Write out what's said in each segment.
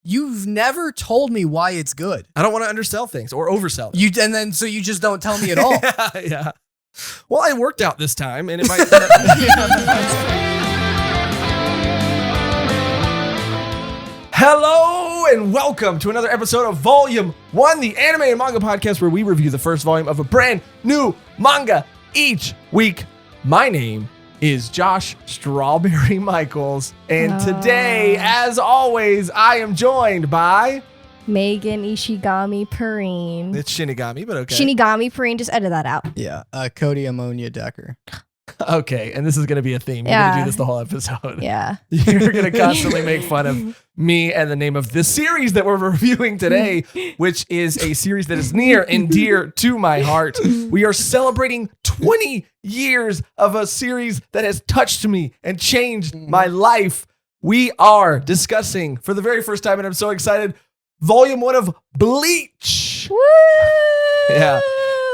you've never told me why it's good. I don't want to undersell things or oversell them. So you just don't tell me at all. Yeah. Well, I worked out this time, and it might. Hello, and welcome to another episode of Volume 1, the anime and manga podcast where we review the first volume of a brand new manga each week. My name is Josh Strawberry Michaels, and today, as always, I am joined by Megan Ishigami Perrine. It's Shinigami, but okay. Shinigami Perrine, just edit that out. Yeah, Cody Ammonia Decker. Okay, and this is going to be a theme. You're going to do this the whole episode. Yeah. You're going to constantly make fun of me and the name of the series that we're reviewing today, which is a series that is near and dear to my heart. We are celebrating 20 years of a series that has touched me and changed my life. We are discussing, for the very first time, and I'm so excited, Volume 1 of Bleach. Woo! Yeah.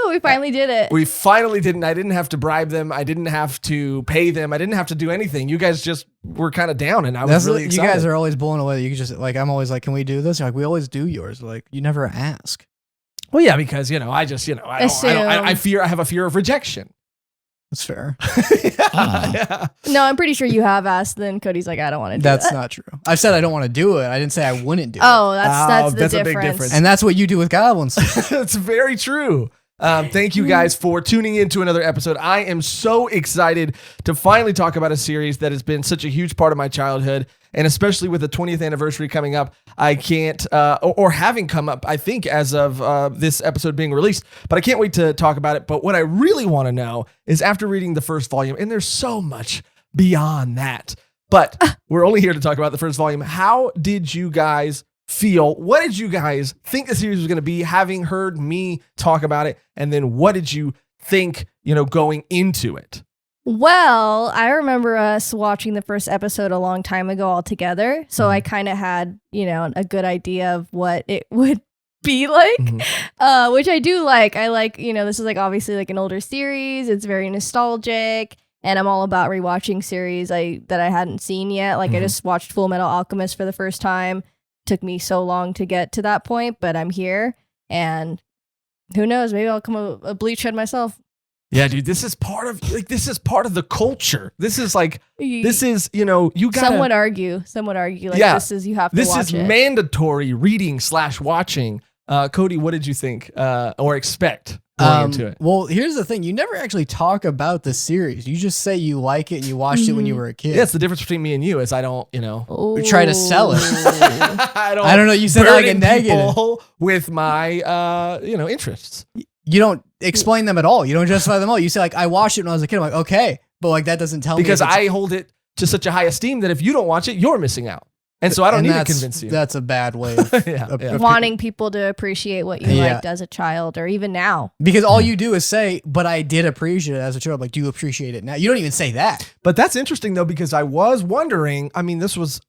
We finally did it. We finally didn't. I didn't have to bribe them. I didn't have to pay them. I didn't have to do anything. You guys just were kind of down, and I was really excited. You guys are always blown away. You can just I'm always like, can we do this? You're like, we always do yours. Like, you never ask. Well, yeah, because I have a fear of rejection. That's fair. Yeah. No, I'm pretty sure you have asked. Then Cody's like, I don't want to do That's that. not true. I said I don't want to do it. I didn't say I wouldn't do it. Oh, that's the that's a difference. big difference. And that's what you do with goblins. It's very true. Thank you guys for tuning in to another episode. I am so excited to finally talk about a series that has been such a huge part of my childhood, and especially with the 20th anniversary coming up, I can't, or having come up, I think, as of this episode being released, but I can't wait to talk about it. But what I really want to know is, after reading the first volume, and there's so much beyond that, but we're only here to talk about the first volume. How did you guys feel? What did you guys think the series was going to be, having heard me talk about it? And then what did you think, going into it? Well, I remember us watching the first episode a long time ago all together. So I kind of had, a good idea of what it would be like, which I do like. I like, this is obviously an older series. It's very nostalgic. And I'm all about rewatching series that I hadn't seen yet. I just watched Full Metal Alchemist for the first time. Took me so long to get to that point, but I'm here, and who knows, maybe I'll come a Bleach head myself. Yeah, dude, this is part of the culture. This is you gotta. Some would argue this is, you have to watch it. This is mandatory reading / watching. Cody, what did you think or expect going into it? Well, here's the thing. You never actually talk about the series. You just say you like it and you watched it when you were a kid. Yeah, it's the difference between me and you is I don't, try to sell it. I don't know. You said like a negative with my, interests. You don't explain them at all. You don't justify them all. You say I watched it when I was a kid. I'm like, okay, but that doesn't tell me. Because I hold it to such a high esteem that if you don't watch it, you're missing out. And so I don't need to convince you. That's a bad way of wanting people to appreciate what you liked as a child or even now. Because all you do is say, but I did appreciate it as a child. Do you appreciate it now? You don't even say that. But that's interesting, though, because I was wondering, this was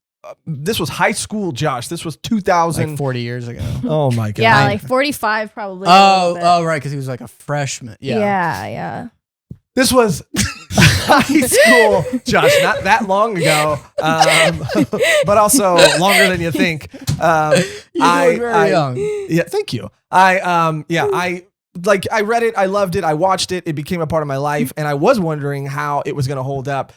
high school, Josh. This was 2000. 40 years ago. Oh, my God. Yeah, 45 probably. Oh, right, because he was a freshman. Yeah. This was high school, Josh, not that long ago, but also longer than you think. You're very young. Yeah, thank you. I read it, I loved it, I watched it, it became a part of my life, and I was wondering how it was going to hold up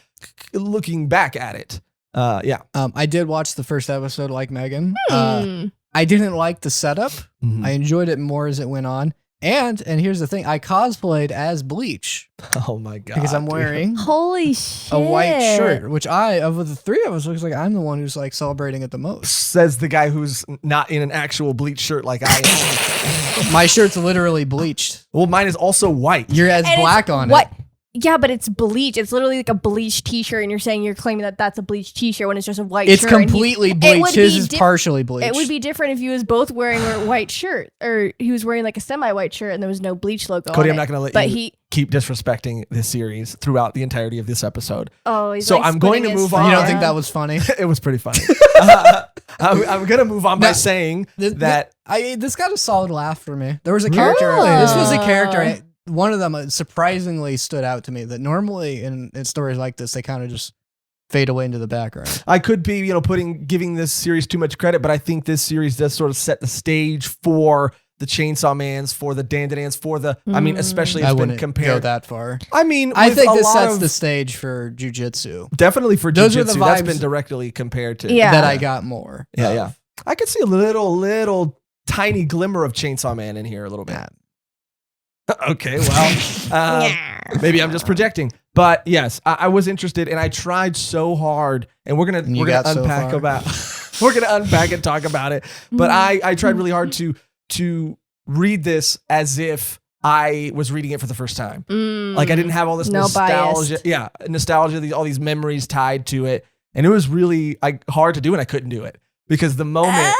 looking back at it. I did watch the first episode like Megan. I didn't like the setup. I enjoyed it more as it went on. And here's the thing, I cosplayed as Bleach. Oh my God. Because I'm wearing holy shit, a white shirt, which of the three of us, looks like I'm the one who's celebrating it the most. Says the guy who's not in an actual Bleach shirt like I am. My shirt's literally bleached. Well, mine is also white. Yours has black on it. Yeah, but it's Bleach. It's literally like a Bleach t-shirt, and you're claiming that that's a Bleach t-shirt when it's just a white shirt. It's completely bleached. His is partially bleached. It would be different if he was both wearing a white shirt, or he was wearing a semi-white shirt and there was no Bleach logo Cody, on I'm not going to let you keep disresting this series throughout the entirety of this episode. Oh, he's so I'm going to move on. You don't think that was funny? It was pretty funny. I'm going to move on by saying that... This got a solid laugh for me. There was a character. This was a character... One of them surprisingly stood out to me that normally in stories like this, they kind of just fade away into the background. I could be, giving this series too much credit, but I think this series does sort of set the stage for the Chainsaw Mans, for the Dandanans, for the, especially I it's been wouldn't compared. go that far. I mean, I with think a this lot sets of- the stage for jujitsu. Definitely for Those are the jiu-jitsu. That's vibes been directly compared to. Yeah. That I got more. Yeah, of. yeah. I could see a little tiny glimmer of Chainsaw Man in here a little bit. Okay, well, maybe I'm just projecting. But yes, I was interested, and I tried so hard, and we're gonna unpack about we're gonna unpack and talk about it. But I tried really hard to read this as if I was reading it for the first time. Like I didn't have all this nostalgia. Biased. Yeah, nostalgia, all these memories tied to it. And it was really hard to do, and I couldn't do it. Because the moment,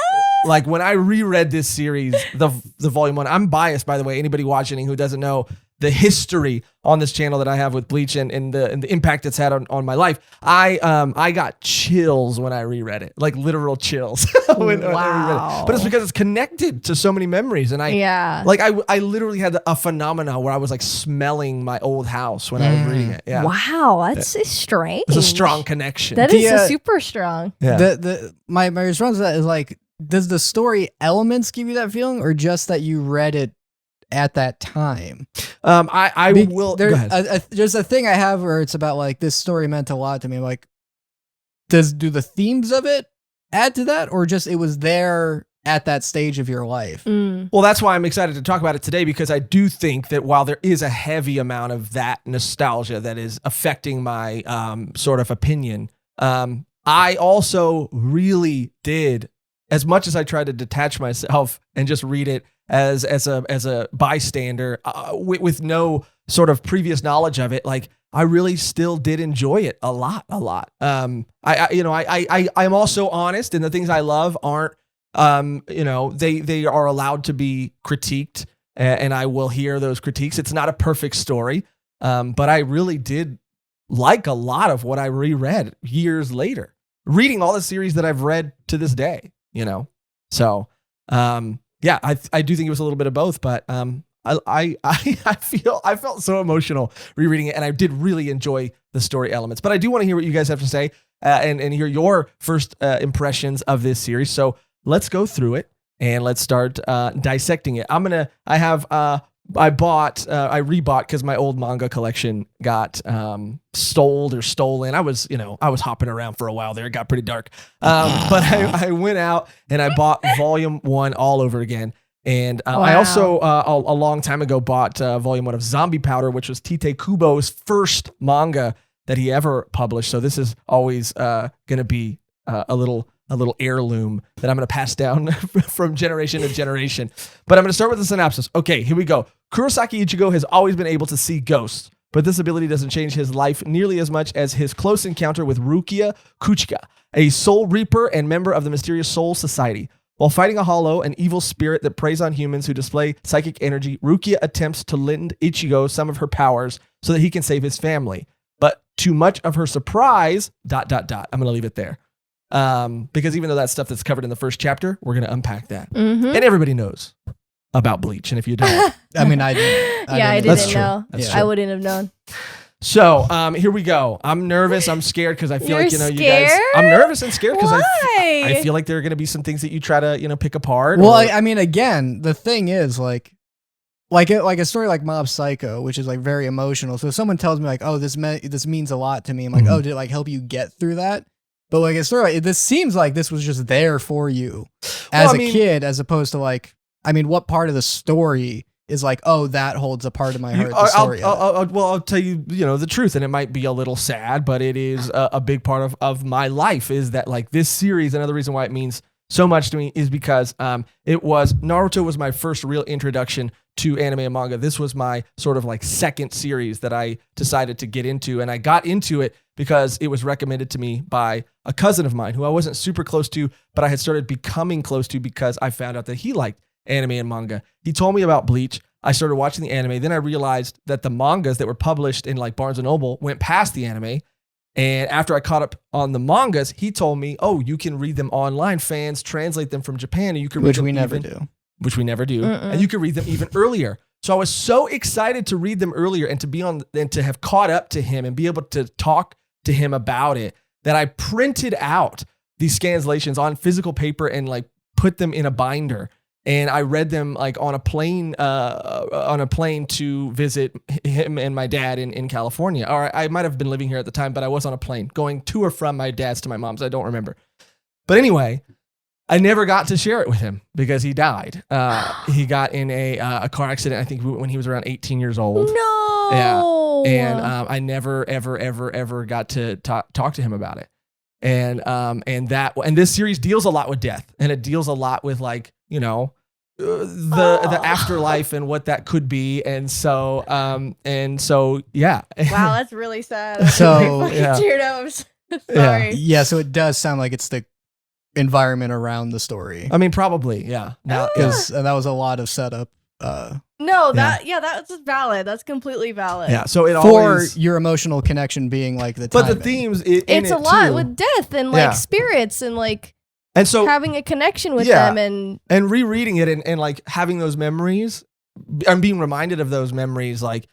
like when I reread this series, the volume 1, I'm biased, by the way, anybody watching who doesn't know the history on this channel that I have with Bleach and the impact it's had on my life. I got chills when I reread it, like literal chills. when I reread it. But it's because it's connected to so many memories. And I literally had a phenomena where I was like smelling my old house when I was reading it. Yeah. Wow, that's strange. It's a strong connection. That is super strong. Yeah. My response to that is like, does the story elements give you that feeling, or just that you read it at that time? I will. Go ahead. There's a thing I have where it's about like, this story meant a lot to me. Like, do the themes of it add to that, or just it was there at that stage of your life? Well, that's why I'm excited to talk about it today, because I do think that while there is a heavy amount of that nostalgia that is affecting my sort of opinion, I also really did, as much as I tried to detach myself and just read it as a bystander with no sort of previous knowledge of it, like I really still did enjoy it a lot. I'm also honest, and the things I love aren't, they are allowed to be critiqued, and I will hear those critiques. It's not a perfect story, but I really did like a lot of what I reread years later, reading all the series that I've read to this day. So yeah, I do think it was a little bit of both, but I felt so emotional rereading it, and I did really enjoy the story elements. But I do want to hear what you guys have to say and hear your first impressions of this series. So let's go through it and let's start dissecting it. I rebought because my old manga collection got stolen. I was hopping around for a while there. It got pretty dark. But I went out and I bought volume 1 all over again. And I also a long time ago bought volume 1 of Zombie Powder, which was Tite Kubo's first manga that he ever published. So this is always going to be a little heirloom that I'm going to pass down from generation to generation. But I'm going to start with the synopsis. Okay, here we go. Kurosaki Ichigo has always been able to see ghosts, but this ability doesn't change his life nearly as much as his close encounter with Rukia Kuchika, a soul reaper and member of the mysterious Soul Society. While fighting a hollow, an evil spirit that preys on humans who display psychic energy, Rukia attempts to lend Ichigo some of her powers so that he can save his family. But to much of her surprise, ... I'm going to leave it there. Because even though that's stuff that's covered in the first chapter, we're going to unpack that. And everybody knows about Bleach. And if you don't, I mean, I didn't know. That's I wouldn't have known. So here we go. I'm nervous. I'm scared because I feel You're like, you scared? guys, I'm nervous and scared because Why? I feel like there are going to be some things that you try to, pick apart. Well, I mean, again, the thing is like a story like Mob Psycho, which is like very emotional. So if someone tells me like, oh, this means a lot to me, I'm like, oh, did it like help you get through that? But like a story like this seems like this was just there for you as a kid, as opposed to like, I mean, what part of the story is like, oh, that holds a part of my heart. I'll tell you, the truth, and it might be a little sad, but it is a big part of my life, is that like this series, another reason why it means so much to me is because Naruto was my first real introduction to anime and manga. This was my sort of like second series that I decided to get into, and I got into it because it was recommended to me by a cousin of mine who I wasn't super close to, but I had started becoming close to because I found out that he liked anime and manga. He told me about Bleach. I started watching the anime. Then I realized that the mangas that were published in like Barnes & Noble went past the anime. And after I caught up on the mangas, he told me, oh, you can read them online. Fans translate them from Japan, and you can read them Which we never do. And you can read them even earlier. So I was so excited to read them earlier and to have caught up to him and be able to talk to him about it. that I printed out these scanslations on physical paper and like put them in a binder. And I read them like on a plane to visit him and my dad in California. Or I might have been living here at the time, but I was on a plane going to or from my dad's to my mom's. I don't remember. But anyway, I never got to share it with him because he died. He got in a car accident, I think, when he was around 18 years old. No. Yeah. And I never, ever got to talk to him about it. And this series deals a lot with death, and it deals a lot with like, you know, the afterlife and what that could be. And so yeah. Wow, that's really sad. So, yeah. Teared up. I'm so sorry. Yeah, so it does sound like it's the environment around the story. I mean, probably, yeah. Now, because that was a lot of setup. No, that's valid. That's completely valid. Yeah, so it for always, your emotional connection being like the but timing. the themes, it's a lot with death and like spirits and like. And so having a connection with them and rereading it and like having those memories and being reminded of those memories, like,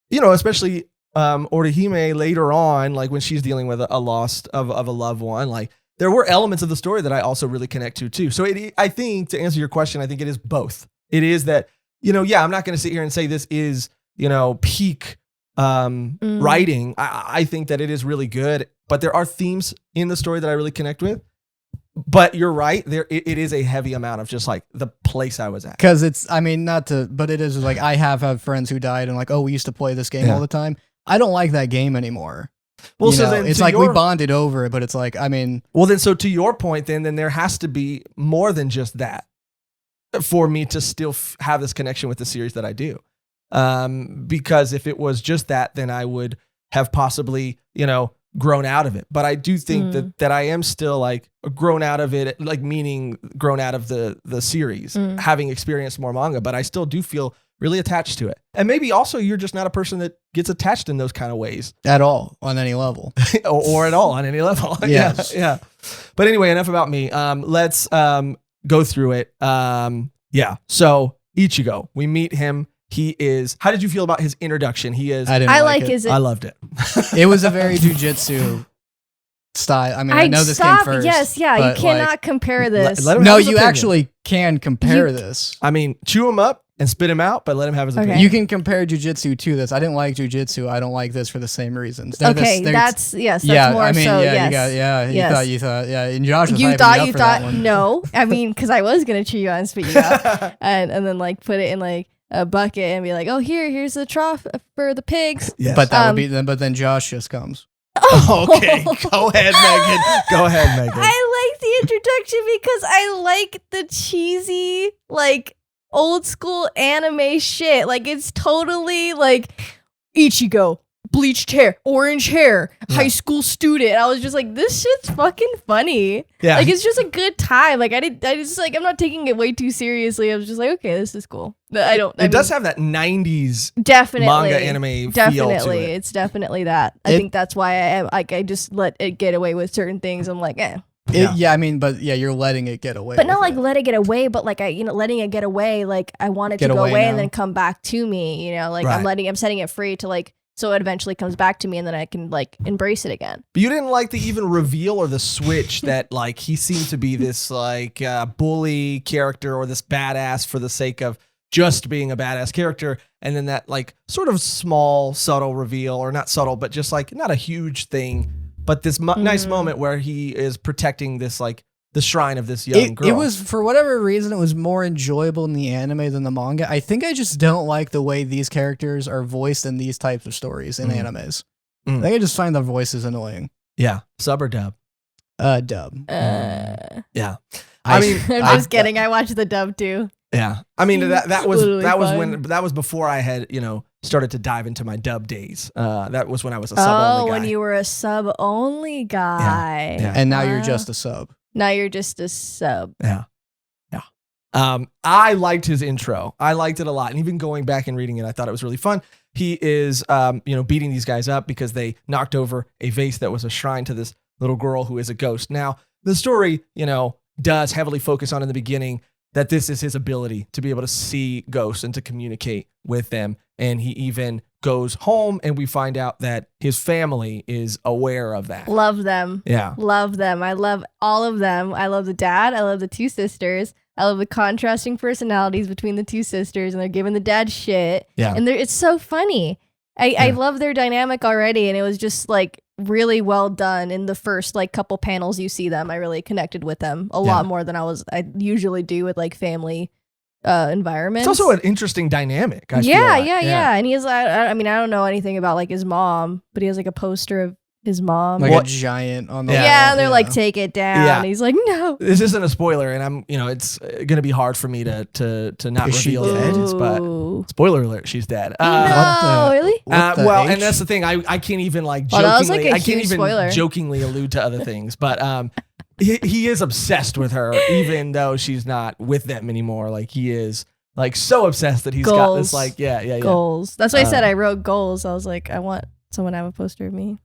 you know, especially Orihime later on, like when she's dealing with a loss of a loved one, like there were elements of the story that I also really connect to too. So I think to answer your question, I think it is both. It is that, you know, I'm not going to sit here and say this is, you know, peak writing. I think that it is really good, but there are themes in the story that I really connect with. But you're right. It is a heavy amount of just like the place I was at. Because it's, I mean, but it is like I have had friends who died and like, oh, we used to play this game all the time. I don't like that game anymore. Well, so then it's like we bonded over it, but it's like, I mean. Well, then, so to your point, then there has to be more than just that for me to still have this connection with the series that I do. Because if it was just that, then I would have possibly, you know, grown out of it. But I do think that I am still like grown out of it, like meaning grown out of the series, having experienced more manga, but I still do feel really attached to it. And maybe also you're just not a person that gets attached in those kind of ways. At all, on any level. or at all, on any level. Yes. Yeah. But anyway, enough about me. Let's go through it. So Ichigo, we meet him. He is. How did you feel about his introduction? He is. I like his. I loved it. It was a very jujitsu style. I mean, I know this came first. Yes, yeah. You cannot compare this. No, you actually can compare this. I mean, chew him up and spit him out, but let him have his opinion. You can compare jujitsu to this. I didn't like jujitsu. I don't like this for the same reasons. That's more so. You thought, and Josh was you thought, no. I mean, because I was gonna chew you out and spit you out, and then like put it in like a bucket and be like, oh, here's the trough for the pigs. Yes. But that would be then. But then Josh just comes. Okay, go ahead, Megan. Go ahead, Megan. I like the introduction because I like the cheesy, like old school anime shit. Like it's totally like Ichigo, bleached hair, orange hair, high school student. I was just like, this shit's fucking funny. Yeah. Like it's just a good time. Like I'm not taking it way too seriously. I was just like, okay, this is cool. It does have that 90s definitely manga anime feel to it. It's definitely that. I think that's why I just let it get away with certain things. I'm like, eh. I mean, but you're letting it get away. But not like let it get away, but like letting it get away. Like I want it to go away and then come back to me. You know, like I'm setting it free to like, so it eventually comes back to me and then I can like embrace it again. But you didn't like the even reveal or the switch that like he seemed to be this like bully character or this badass for the sake of just being a badass character. And then that like sort of small, subtle reveal, or not subtle, but just like not a huge thing, but this nice moment where he is protecting this like the shrine of this young girl. It was, for whatever reason, it was more enjoyable in the anime than the manga. I think I just don't like the way these characters are voiced in these types of stories in animes. I think I just find the voices annoying. Yeah. Sub or dub? Dub. Yeah. I mean, I'm just kidding. I watched the dub too. Yeah. I mean, that was before I had, started to dive into my dub days. That was when I was a sub only guy. When you were a sub only guy. Yeah. And now you're just a sub. Now you're just a sub. Yeah. I liked his intro. I liked it a lot. And even going back and reading it, I thought it was really fun. He is, beating these guys up because they knocked over a vase that was a shrine to this little girl who is a ghost. Now, the story, does heavily focus on in the beginning that this is his ability to be able to see ghosts and to communicate with them. And he even goes home, and we find out that his family is aware of that. Love them. Yeah. Love them. I love all of them. I love the dad. I love the two sisters. I love the contrasting personalities between the two sisters, and they're giving the dad shit. Yeah. And it's so funny. I love their dynamic already, and it was just like really well done in the first like couple panels you see them. I really connected with them a lot more than I usually do with like family environments. It's also an interesting dynamic. I feel yeah, like. And he has, I mean, I don't know anything about like his mom, but he has like a poster of his mom. Like a giant on the wall. Yeah, and they're like, take it down. Yeah. And he's like, no. This isn't a spoiler, and I'm, it's going to be hard for me to not Is she reveal dead? things, but spoiler alert, she's dead. No, really? Well, H? and that's the thing. I can't even like Well, that was, like, jokingly. a I can't huge even spoiler. jokingly allude to other things, but he is obsessed with her, even though she's not with them anymore. Like he is like so obsessed that he's got this like goals. That's why I said I wrote goals. I was like, I want someone to have a poster of me.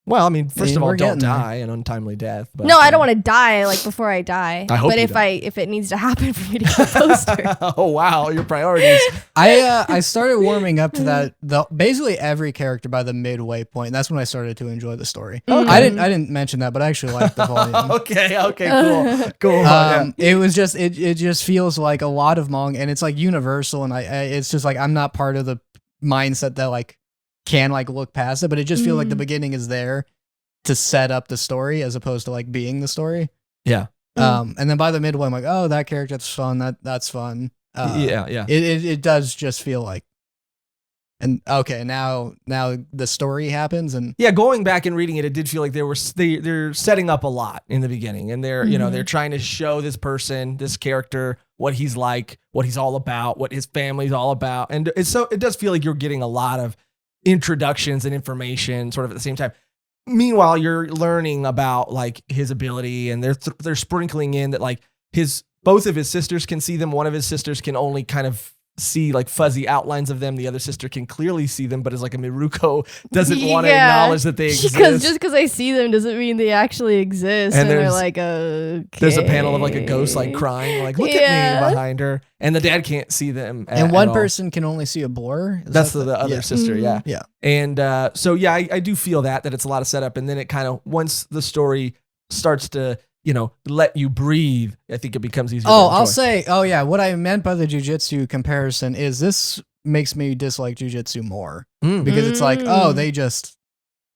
Well, I mean, first of all, we're don't getting there. die an untimely death. But, No, I don't want to die like before I die. I hope but you if it needs to happen for me to get a poster. Oh wow, your priorities. I started warming up to that. Basically every character by the midway point. That's when I started to enjoy the story. Okay. I didn't mention that, but I actually liked the volume. Okay, cool. It was just it just feels like a lot of manga, and it's like universal, and I it's just like I'm not part of the mindset that like can like look past it, but it just feels like the beginning is there to set up the story as opposed to like being the story. Yeah. And then by the midway, I'm like, oh, that character's fun. That's fun. Yeah. It does just feel like, and okay, now the story happens, and Yeah, going back and reading it, it did feel like they're setting up a lot in the beginning, and they're they're trying to show this person, this character, what he's like, what he's all about, what his family's all about, and it does feel like you're getting a lot of introductions and information sort of at the same time. Meanwhile, you're learning about like his ability, and they're sprinkling in that like both of his sisters can see them. One of his sisters can only kind of see like fuzzy outlines of them. The other sister can clearly see them, but is like a Miruko, doesn't want to acknowledge that they exist. Because just because I see them doesn't mean they actually exist. And And they're there's- like, okay. There's a panel of like a ghost like crying, like look at me behind her, and the dad can't see them. and at one all. person can only see a blur. Is That's that the other yeah. sister, yeah. Yeah. And so yeah, I do feel that it's a lot of setup, and then it kind of once the story starts to let you breathe, I think it becomes easier. Oh, to I'll enjoy. say, what I meant by the jujitsu comparison is this makes me dislike jujitsu more because it's like, oh, they just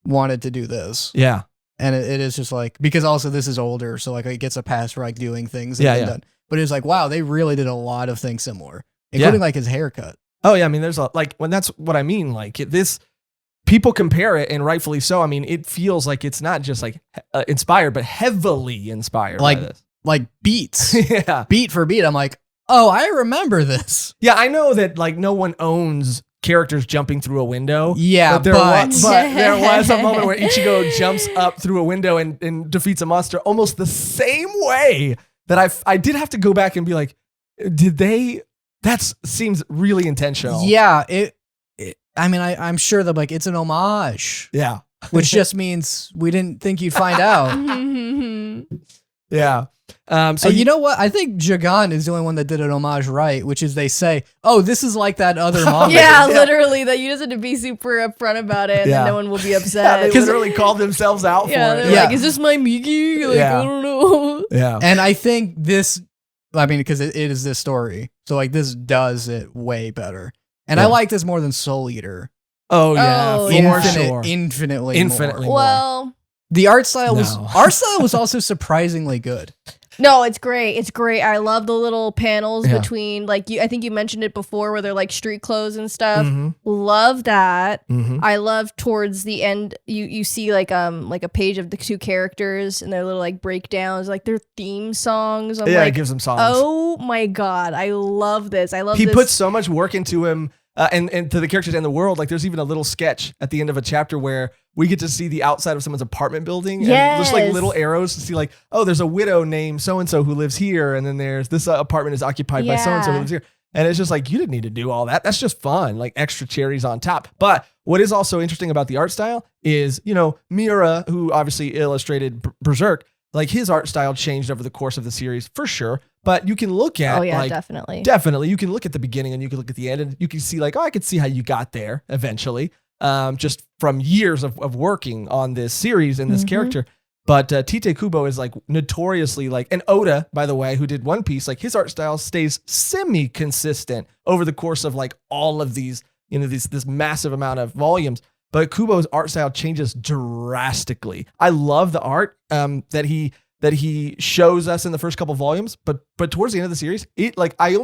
wanted to do this. Yeah. And it is just like, because also this is older, so like it gets a pass for like doing things. Yeah, that yeah. done. But it's like, wow, they really did a lot of things similar, including like his haircut. Oh yeah, I mean, there's that's what I mean. Like this, people compare it, and rightfully so. I mean, it feels like it's not just like inspired, but heavily inspired Like by this. like beats, Yeah, beat for beat. I'm like, oh, I remember this. yeah. I know that like no one owns characters jumping through a window. Yeah, but there was a moment where Ichigo jumps up through a window and defeats a monster almost the same way that I did have to go back and be like, did they? That seems really intentional. Yeah, I mean, I'm sure that like it's an homage, Yeah. which just means we didn't think you'd find out. Yeah. So And you know what? I think Jagan is the only one that did an homage right, which is they say, "Oh, this is like that other manga." Yeah, literally. That you just have to be super upfront about it, and Yeah. then no one will be yeah, upset. they literally called themselves out Yeah, for they're it. Yeah. like, "Is this my Miki?" Like, Yeah. I don't know. Yeah. And I think this, I mean, because it is this story, so like this does it way better. And I Yeah. like this more than Soul Eater. Oh yeah, Oh, for yeah. sure. Infinitely more. Well, The art style No. was also surprisingly good. no, it's great. It's great. I love the little panels Yeah. between, like, I think you mentioned it before, where they're like street clothes and stuff. Mhm. Love that. Mhm. I love towards the end, you see like a page of the two characters and their little like breakdowns, like their theme songs. I'm Yeah, like, it gives them songs. oh my god, I love this. I love He this. puts so much work into him. And to the characters and the world, like there's even a little sketch at the end of a chapter where we get to see the outside of someone's apartment building, and there's like Yes. little arrows to see like, oh, there's a widow named so and so who lives here, and then there's this apartment is occupied by so and so who Yeah. lives here, and it's just like you didn't need to do all that. That's just fun, like extra cherries on top. But what is also interesting about the art style is, Miura, who obviously illustrated Berserk, like his art style changed over the course of the series for sure. but you can look at like, definitely. You can look at the beginning and you can look at the end and you can see like, oh, I could see how you got there eventually. Just from years of working on this series and this character. But Tite Kubo is like notoriously like, and Oda, by the way, who did One Piece, like his art style stays semi-consistent over the course of like all of these, this massive amount of volumes. But Kubo's art style changes drastically. I love the art that he shows us in the first couple volumes, but towards the end of the series, it like I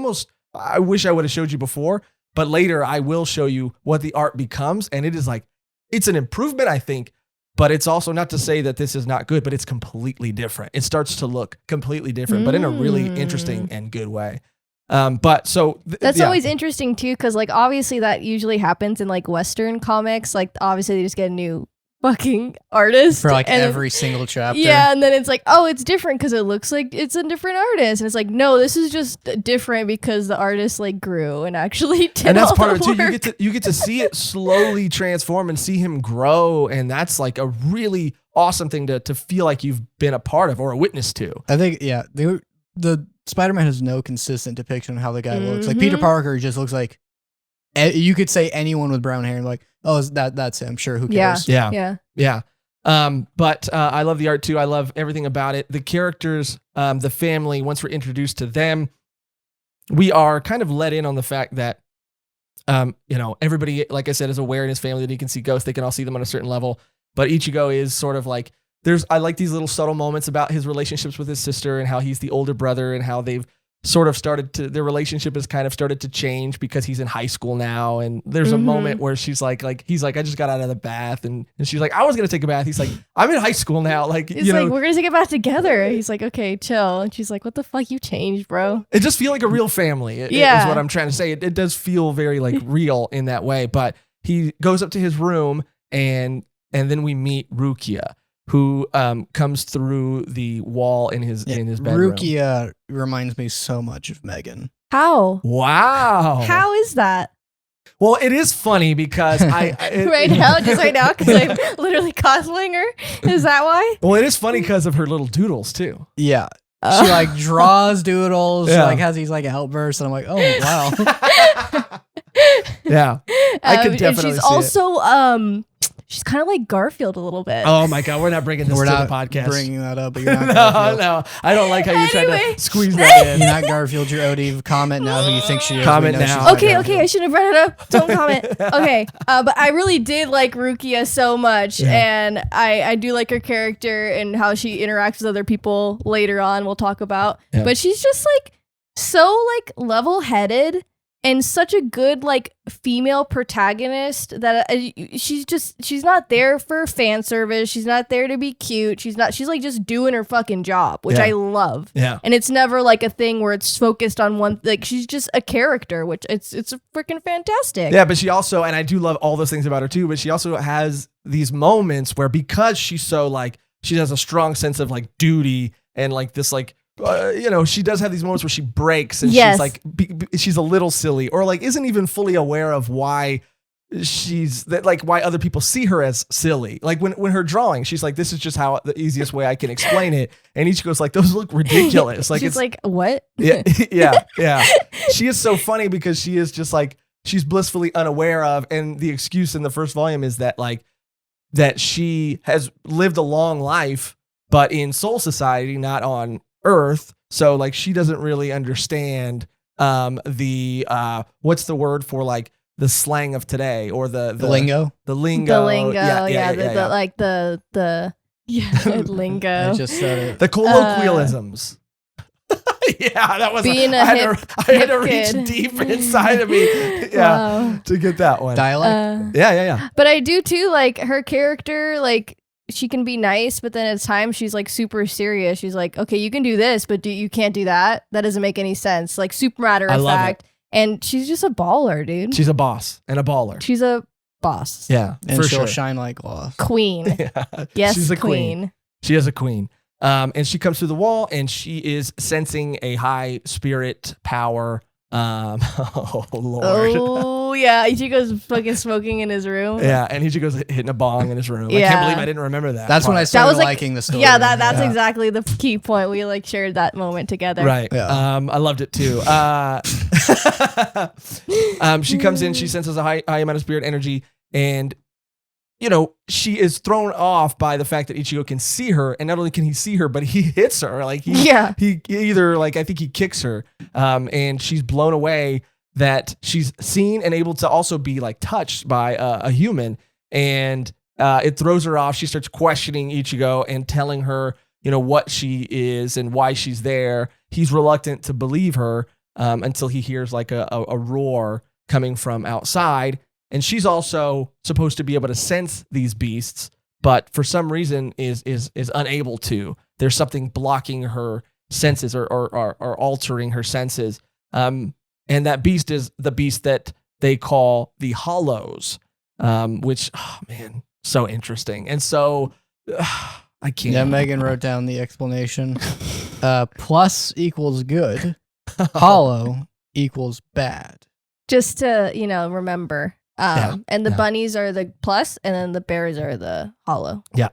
wish I would have showed you before, but later I will show you what the art becomes, and it is like it's an improvement, I think. But it's also not to say that this is not good, but it's completely different. It starts to look completely different, but in a really interesting and good way. That's always interesting too, because like obviously that usually happens in like Western comics. Like obviously they just get a new fucking artist for like every single chapter. Yeah, and then it's like, oh, it's different because it looks like it's a different artist, and it's like, no, this is just different because the artist like grew and actually did. And that's all part of the it too. work. You get to see it slowly transform and see him grow, and that's like a really awesome thing to feel like you've been a part of or a witness to. I think the Spider-Man has no consistent depiction of how the guy looks. Like Peter Parker just looks like you could say anyone with brown hair and like, oh, that's him. Sure, who cares? Yeah. But I love the art too. I love everything about it. The characters, the family, once we're introduced to them, we are kind of let in on the fact that, everybody, like I said, is aware in his family that he can see ghosts. They can all see them on a certain level. But Ichigo is sort of like, I like these little subtle moments about his relationships with his sister and how he's the older brother and how they've sort of their relationship has kind of started to change because he's in high school now. And there's a moment where she's he's like, I just got out of the bath. And she's like, I was going to take a bath. He's like, I'm in high school now. Like, he's like, we're going to take a bath together. He's like, okay, chill. And she's like, what the fuck? You changed, bro. It just feels like a real family. Is what I'm trying to say. It does feel very like real in that way. But he goes up to his room and then we meet Rukia, who comes through the wall in his bedroom. Rukia reminds me so much of Megan. How? Wow. How is that? Well, it is funny because right now, because I'm literally cosplaying her. Is that why? Well, it is funny because of her little doodles too. Yeah. She like draws doodles. She like has these like outbursts, and I'm like, oh wow. Yeah, I could definitely. And she's also she's kind of like Garfield a little bit. Oh my god, we're not bringing this to the podcast. Bringing that up, but you're not Garfield. No, I don't like how you're trying to squeeze that in. You're not Garfield, you're Odie. Comment now who you think she is. Comment now. Okay, I shouldn't have brought it up. Don't comment. Okay, but I really did like Rukia so much, and I do like her character and how she interacts with other people later on. We'll talk about, but she's just like so like level-headed. And such a good like female protagonist that she's not there for fan service. She's not there to be cute. She's like just doing her fucking job, which I love. Yeah. And it's never like a thing where it's focused on one, like she's just a character, which it's freaking fantastic. Yeah, but she also, and I do love all those things about her too, but she also has these moments where because she's so like, she has a strong sense of like duty and like this like, she does have these moments where she breaks and she's like, she's a little silly or like isn't even fully aware of why why other people see her as silly. Like when her drawing, she's like, this is just how the easiest way I can explain it. And Ichigo's like, those look ridiculous. Like she's like, what? Yeah. She is so funny because she is just like, she's blissfully unaware of, and the excuse in the first volume is that like, that she has lived a long life, but in soul society, not on Earth, so like she doesn't really understand the what's the word for like the slang of today or the lingo, the lingo, lingo, lingo. I just said it. The colloquialisms. Yeah, that was being I had to reach deep inside of me, to get that one. Dialect. Yeah. But I do too, like her character, like. She can be nice, but then at times she's like super serious. She's like, okay, you can do this, but you can't do that. That doesn't make any sense. Like super matter of fact. And she's just a baller, dude. She's a boss and a baller. She's a boss. Yeah, and she'll shine like gloss. Queen. Yes, she's a queen. She is a queen. And she comes through the wall and she is sensing a high spirit power. Oh Lord. Oh yeah, Ichigo's fucking smoking in his room. Yeah, and Ichigo's hitting a bong in his room. I Yeah. can't believe I didn't remember that. That's when I part. started was, like- liking the story. Yeah, that's exactly the key point. We like shared that moment together. Right. Yeah. I loved it too. She comes in, she senses a high amount of spirit energy, and she is thrown off by the fact that Ichigo can see her, and not only can he see her, but he hits her. Like he either like I think he kicks her, and she's blown away that she's seen and able to also be like touched by a human, and it throws her off. She starts questioning Ichigo and telling her, what she is and why she's there. He's reluctant to believe her until he hears like a roar coming from outside. And she's also supposed to be able to sense these beasts, but for some reason is unable to. There's something blocking her senses or altering her senses. And that beast is the beast that they call the Hollows, which, oh man, so interesting. And so I can't. Yeah, Megan wrote down the explanation. Plus equals good. Hollow equals bad. Just to, remember. And the yeah. bunnies are the plus, and then the bears are the hollow. Yeah.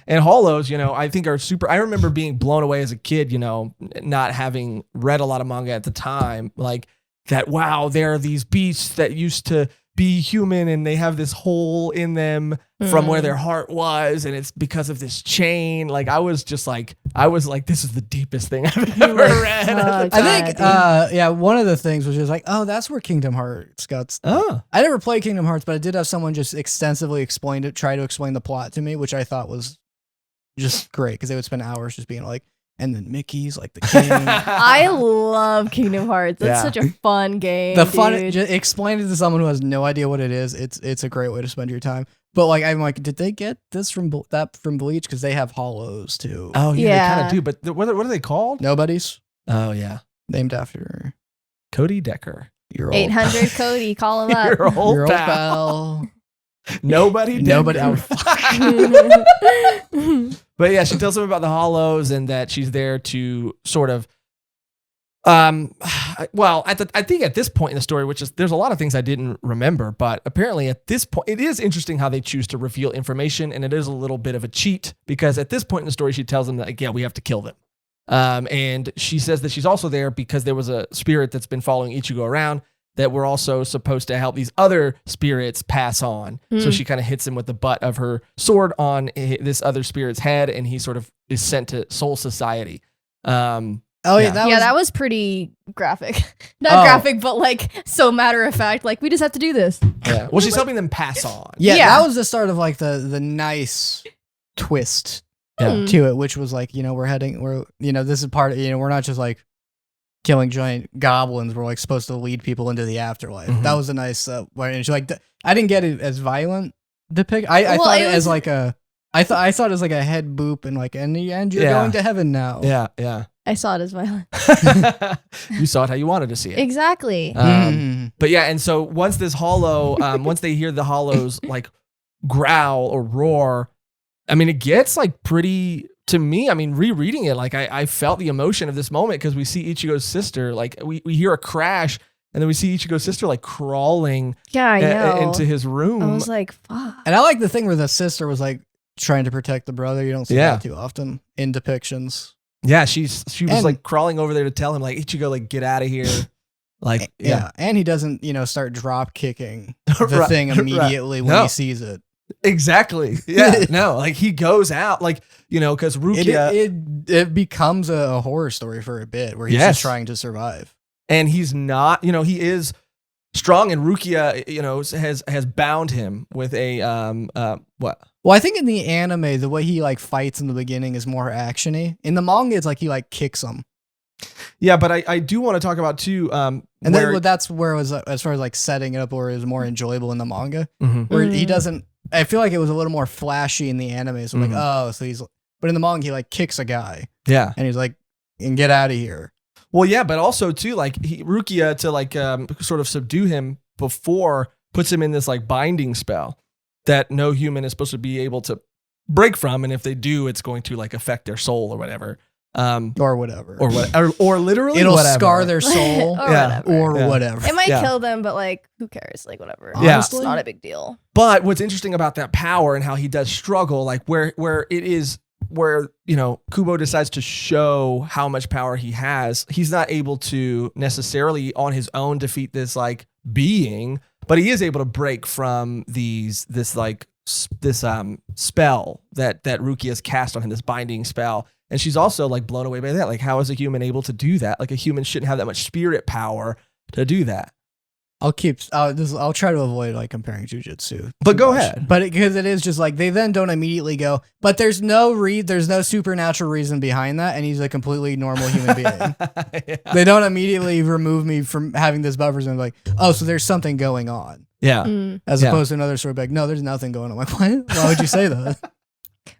And Hollows, I think are super. I remember being blown away as a kid, not having read a lot of manga at the time. Like that, wow, there are these beasts that used to be human and they have this hole in them from where their heart was, and it's because of this chain. Like I was like, this is the deepest thing I've ever read. At the time. I think, one of the things was just like, oh, that's where Kingdom Hearts got. Oh. I never played Kingdom Hearts, but I did have someone just extensively try to explain the plot to me, which I thought was just great because they would spend hours just being like, and then Mickey's like the king. I love Kingdom Hearts. It's such a fun game. Just explain it to someone who has no idea what it is. It's a great way to spend your time. But like I'm like, did they get this from Bleach? Because they have hollows too. Oh yeah, they kind of do. But what are they called? Nobody's. Oh yeah, named after Cody Decker. Your old 800 Cody, call him up. Your old pal. pal. Nobody. But yeah, she tells him about the hollows and that she's there to sort of, I think at this point in the story, which is, there's a lot of things I didn't remember, but apparently at this point, it is interesting how they choose to reveal information, and it is a little bit of a cheat because at this point in the story, she tells them that, we have to kill them. And she says that she's also there because there was a spirit that's been following Ichigo around that we're also supposed to help these other spirits pass on. So she kind of hits him with the butt of her sword on this other spirit's head, and he sort of is sent to Soul Society. That was pretty graphic. Not graphic, but like so matter of fact. Like we just have to do this. Yeah. Well, she's helping them pass on. Yeah, that was the start of like the nice twist to it, which was like, this is part of, we're not just like killing giant goblins. We're like supposed to lead people into the afterlife. That was a nice way. And she like, I didn't get it as violent depict. I thought it as like I thought it was like a head boop and like, and you're going to heaven now. Yeah. I saw it as violent. You saw it how you wanted to see it. Exactly. But yeah, and so once this hollow, once they hear the hollows like growl or roar, I mean, it gets like pretty, to me, I mean, rereading it, like I felt the emotion of this moment because we see Ichigo's sister, like we hear a crash and then we see Ichigo's sister like crawling into his room. I was like, fuck. And I like the thing where the sister was like trying to protect the brother. You don't see that too often in depictions. Yeah, she was like crawling over there to tell him like, Ichigo, like get out of here. Like, and he doesn't, start drop kicking the thing immediately when he sees it. Exactly. Yeah. No, like he goes out, like, because Rukia. It becomes a horror story for a bit where he's just trying to survive. And he's not, he is strong, and Rukia, has bound him with a, what? Well, I think in the anime, the way he like fights in the beginning is more actiony. In the manga, it's like he like kicks him. Yeah, but I do want to talk about too. And then that's where it was, as far as like setting it up, where it was more enjoyable in the manga, where he doesn't. I feel like it was a little more flashy in the anime. So like, so he's. But in the manga, he like kicks a guy. Yeah, and he's like, "And get out of here." Well, yeah, but also too, like Rukia to like sort of subdue him before puts him in this like binding spell that no human is supposed to be able to break from, and if they do, it's going to like affect their soul or whatever. or whatever. Or literally It'll whatever. scar their soul or Yeah. whatever. or Yeah. whatever. It might Yeah. kill them, but like, who cares? Like, whatever. Yeah. It's not a big deal. But what's interesting about that power and how he does struggle, like where it is where, Kubo decides to show how much power he has, he's not able to necessarily on his own defeat this like being, but he is able to break from this spell that Rukia has cast on him, this binding spell. And she's also like blown away by that. Like, how is a human able to do that? Like, a human shouldn't have that much spirit power to do that. I'll try to avoid like comparing jujitsu. But go ahead. But because it is just like they then don't immediately go, but there's no supernatural reason behind that, and he's a completely normal human being. Yeah. They don't immediately remove me from having this buffer zone. Like, oh, so there's something going on, Yeah. as Yeah. opposed to another story. Like, no, there's nothing going on. I'm like, what? Why would you say that?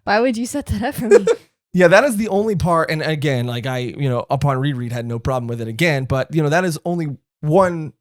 Why would you set that up for me? Yeah, that is the only part. And again, like upon reread had no problem with it again, but that is only one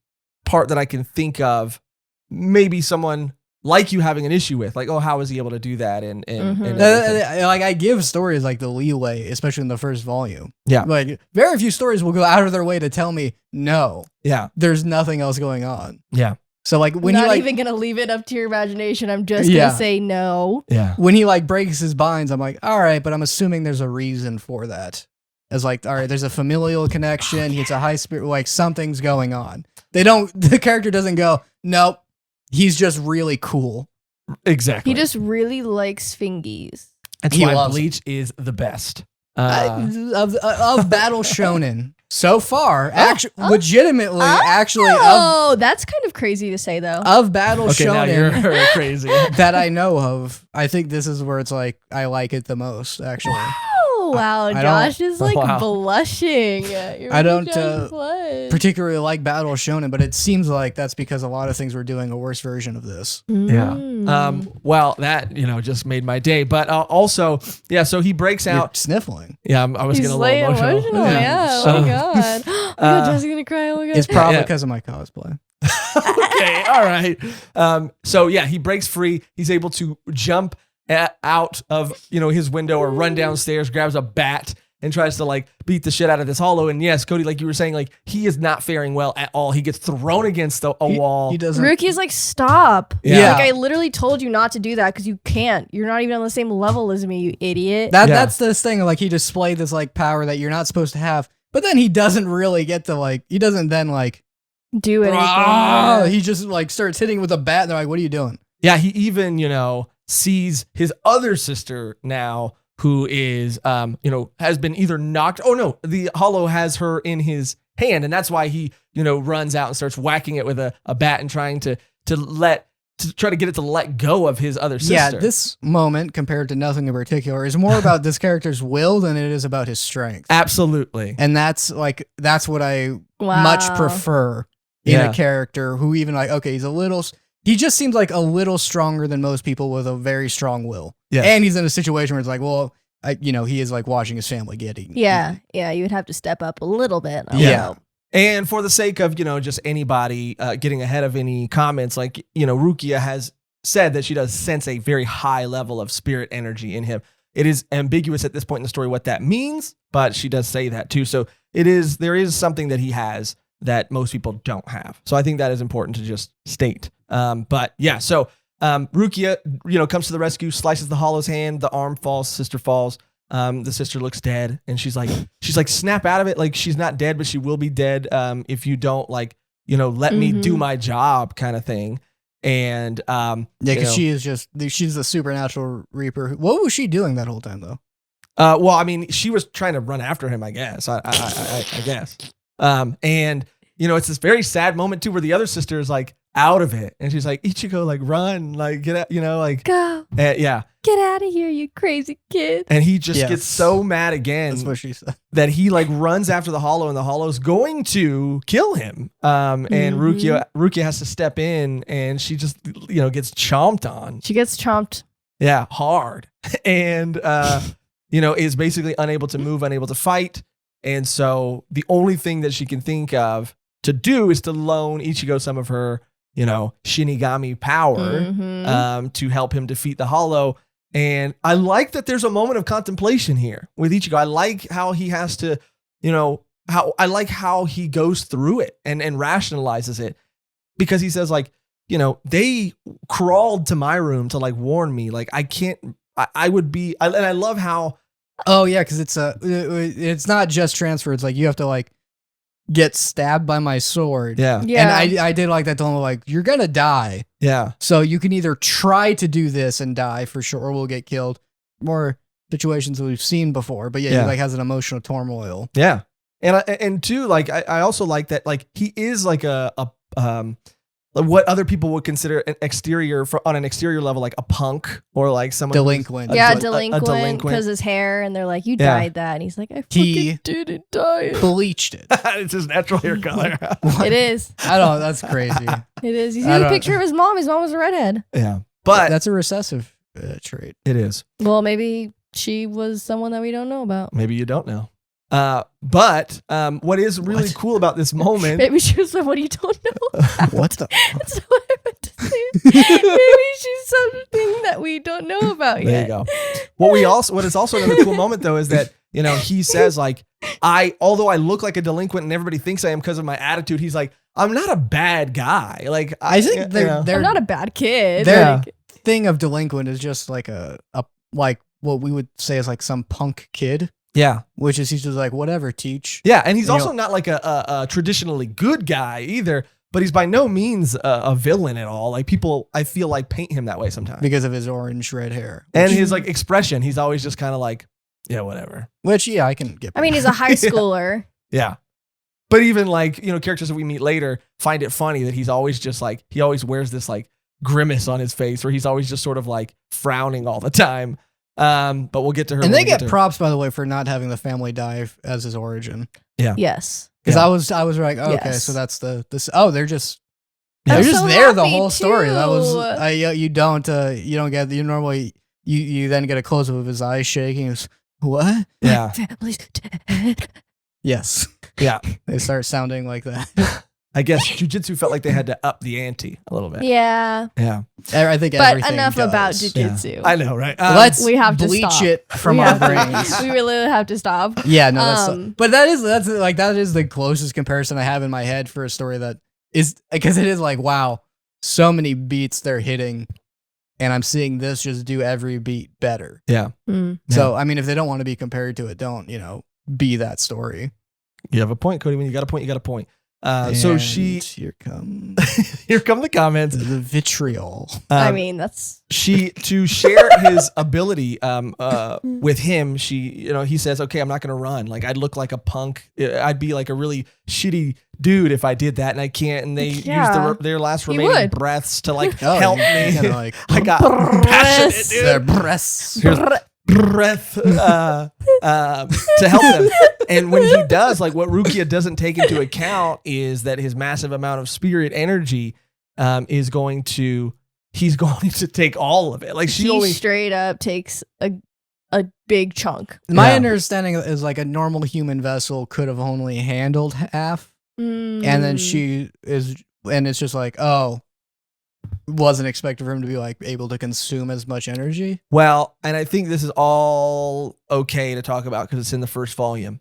part that I can think of maybe someone like you having an issue with, like, oh, how is he able to do that? And Like I give stories like the leeway, especially in the first volume. Yeah. Like very few stories will go out of their way to tell me, no, yeah, there's nothing else going on. yeah, So like when Not he like even gonna leave it up to your imagination. I'm just Yeah. gonna say no. yeah. when he like breaks his binds, I'm like, all right, but I'm assuming there's a reason for that. As like, all right, there's a familial connection. He gets a high spirit, like something's going on. The character doesn't go, nope, he's just really cool. Exactly. He just really likes fingies. That's he why loves Bleach is the best. Of Battle Shonen so far, legitimately, Oh, that's kind of crazy to say though. of Battle Okay, now Shonen you're crazy. that I know of, I think this is where it's like I like it the most, actually. Oh wow, I Josh is like Wow. blushing. You're I don't, really Josh blush. Particularly like Battle Shonen, but it seems like that's because a lot of things were doing a worse version of this. Yeah. Mm. Well, that just made my day. But also, yeah. So he breaks You're out. sniffling. Yeah, I was He's getting a like little emotional. Yeah. Oh my god. Oh my god, Josh is gonna cry. Oh my god. It's probably Yeah. because of my cosplay. Okay, all right. So yeah, he breaks free. He's able to jump out of his window or run downstairs, grabs a bat, and tries to like beat the shit out of this hollow. And yes, Cody, like you were saying, like he is not faring well at all. He gets thrown against a wall. He doesn't. Ruki's like, stop. Yeah. Like I literally told you not to do that because you can't. You're not even on the same level as me, you idiot. That's this thing. Like he displayed this like power that you're not supposed to have, but then he doesn't really get to like. He doesn't then like. Do anything. He just like starts hitting with a bat. And they're like, "What are you doing?" Yeah, he even sees his other sister now, who is has been either knocked. Oh no, the hollow has her in his hand, and that's why he runs out and starts whacking it with a bat and trying to try to get it to let go of his other sister. Yeah, this moment compared to nothing in particular is more about this character's will than it is about his strength. Absolutely. And that's what I Wow. much prefer in Yeah. a character who even like, okay, he just seems like a little stronger than most people with a very strong will. Yeah. And he's in a situation where it's like, well, he is like watching his family get eaten. Yeah, you would have to step up a little bit. I would Yeah. hope. And for the sake of, just anybody getting ahead of any comments, like, Rukia has said that she does sense a very high level of spirit energy in him. It is ambiguous at this point in the story what that means, but she does say that too. So there is something that he has that most people don't have. So I think that is important to just state. But yeah, so Rukia, comes to the rescue, slices the hollow's hand, the arm falls, sister falls. The sister looks dead, and she's like, snap out of it. Like she's not dead, but she will be dead if you don't let me do my job, kind of thing. And Yeah, because she's the supernatural reaper. What was she doing that whole time though? well, I mean, she was trying to run after him, I guess. I guess. And it's this very sad moment too, where the other sister is like out of it, and she's like, Ichigo, like run, like get out, like Go. yeah. Get out of here, you crazy kid. And he just Yes. gets so mad again. That's what she said. That he like runs after the hollow, and the hollow's going to kill him. And Rukia has to step in, and she just gets chomped on. She gets chomped. Yeah, hard. And is basically unable to move, unable to fight. And so the only thing that she can think of to do is to loan Ichigo some of her, Shinigami power Mhm. to help him defeat the hollow. And I like that there's a moment of contemplation here with Ichigo. I like how he has to, how he goes through it and rationalizes it, because he says like, they crawled to my room to like warn me. Like and I love how. Oh yeah. Cause it's not just transfer. It's like, you have to like get stabbed by my sword. Yeah. And I did like that dilemma, like, you're gonna die. Yeah. So you can either try to do this and die for sure, or we'll get killed. More situations that we've seen before, but he like has an emotional turmoil. Yeah. And two, like, I also like that, like, he is like what other people would consider on an exterior level, like a punk or like someone Delinquent. Delinquent, because his hair, and they're like, you dyed that, and he's like, I fucking didn't dye it. Bleached it. It's his natural hair color. It is. I don't know. That's crazy. It is. You see the picture of his mom. His mom was a redhead. Yeah, but that's a recessive trait. It is. Well, maybe she was someone that we don't know about. Maybe you don't know. But what is really cool about this moment? Maybe she was someone you don't know. What the? That's what I meant to say. Maybe she's something that we don't know about yet. There you go. What is also another cool moment though is that he says like, although I look like a delinquent and everybody thinks I am because of my attitude, he's like, I'm not a bad guy. Like I think they're I'm not a bad kid. Their thing of delinquent is just like a like what we would say is like some punk kid. Yeah. Which is, he's just like, whatever, teach. Yeah. And he's also not like a traditionally good guy either, but he's by no means a villain at all. Like people, I feel like, paint him that way sometimes. Because of his orange red hair. And his like expression. He's always just kind of like, yeah, whatever. Which, yeah, I can get. I mean, he's a high schooler. Yeah. But even like, characters that we meet later find it funny that he's always just like, he always wears this like grimace on his face where he's always just sort of like frowning all the time. But we'll get to her. And they get props, by the way, for not having the family die as his origin. Yeah. Yes. Because I was like, okay, so that's they're just I'm just so there the happy whole story. too. That was you don't get normally you then get a close up of his eyes shaking. It's, what? Yeah. Family's Yes. Yeah. They start sounding like that. I guess jujitsu felt like they had to up the ante a little bit. Yeah. Yeah. I think But everything enough does. about jujitsu. Yeah. I know, right? We have to bleach stop. it from our brains. We really have to stop. Yeah, no, but that is the closest comparison I have in my head for a story that is, because it is like, wow, so many beats they're hitting, and I'm seeing this just do every beat better. Yeah. So I mean, if they don't want to be compared to it, don't be that story. You have a point, Cody. When you got a point, you got a point. So here come the comments. the vitriol. I mean, that's to share his ability with him. He says, okay, I'm not going to run. Like I'd look like a punk. I'd be like a really shitty dude if I did that, and I can't. And they use their last remaining breaths to like help me. Like, I got passionate, dude. Their breasts. Breath to help them. And when he does, like what Rukia doesn't take into account is that his massive amount of spirit energy he's going to take all of it. Like he straight up takes a big chunk. My understanding is like a normal human vessel could have only handled half, and then it's just like, oh, wasn't expected for him to be like able to consume as much energy. Well, and I think this is all okay to talk about because it's in the first volume.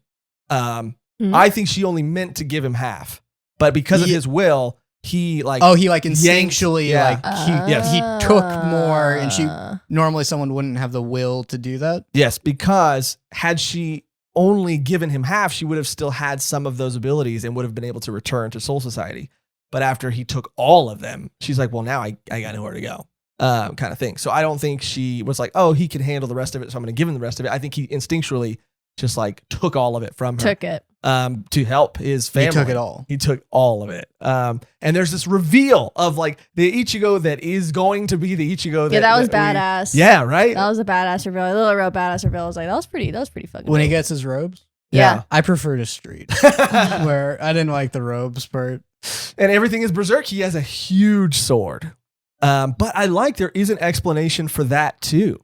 I think she only meant to give him half, but because of his will, he like instinctually he took more, and she normally someone wouldn't have the will to do that. Yes, because had she only given him half, she would have still had some of those abilities and would have been able to return to Soul Society. But after he took all of them, she's like, well, now I got nowhere to go, kind of thing. So I don't think she was like, oh, he can handle the rest of it, so I'm going to give him the rest of it. I think he instinctually just like took all of it from her. Took it. To help his family. He took it all. He took all of it. And there's this reveal of like the Ichigo that is going to be the Ichigo that was badass. Yeah, right? That was a badass reveal. A little real badass reveal. I was like, that was pretty fucking when dope. he gets his robes. Yeah. I prefer to street where I didn't like the robes part. And everything is berserk. He has a huge sword. But I like there is an explanation for that too.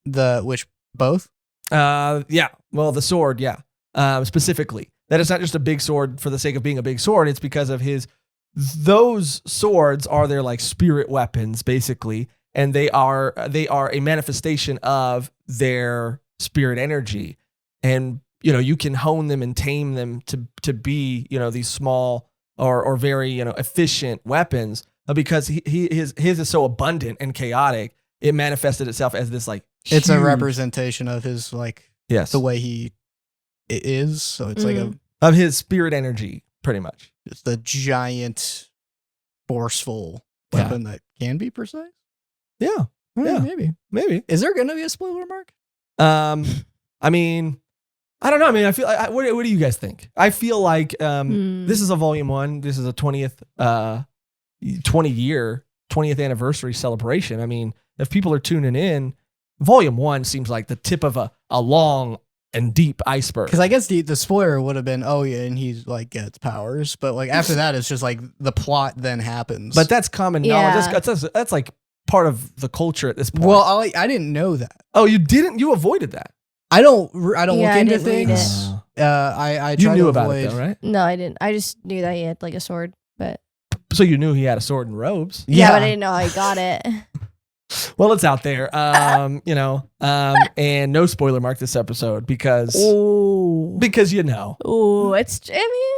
Both? Yeah. Well, the sword, yeah. Specifically. That it's not just a big sword for the sake of being a big sword. It's because of those swords are their like spirit weapons, basically. and they are a manifestation of their spirit energy, and you can hone them and tame them to be these small or very efficient weapons, because his is so abundant and chaotic. It manifested itself as this like it's a huge- representation of his like yes the way he is. So it's like of his spirit energy, pretty much. it's the giant, forceful weapon that can be precise. Yeah, Yeah, Yeah. maybe. Is there gonna be a spoiler mark? I mean, I don't know. I mean, I feel. What do you guys think? I feel like this is a volume 1. This is a 20th anniversary celebration. I mean, if people are tuning in, volume 1 seems like the tip of a long and deep iceberg. Because I guess the spoiler would have been, oh yeah, and he's like gets powers, but like after that, it's just like the plot then happens. But that's common Yeah. knowledge. That's like part of the culture at this point. well, I didn't know that. Oh, you didn't? You avoided that. I don't look I into didn't read things. I You try knew to about avoid, it though, right? No, I didn't. I just knew that he had like a sword, but So you knew he had a sword and robes. yeah, but I didn't know how he got it. Well, it's out there, and no spoiler mark this episode because Oh, it's. I mean,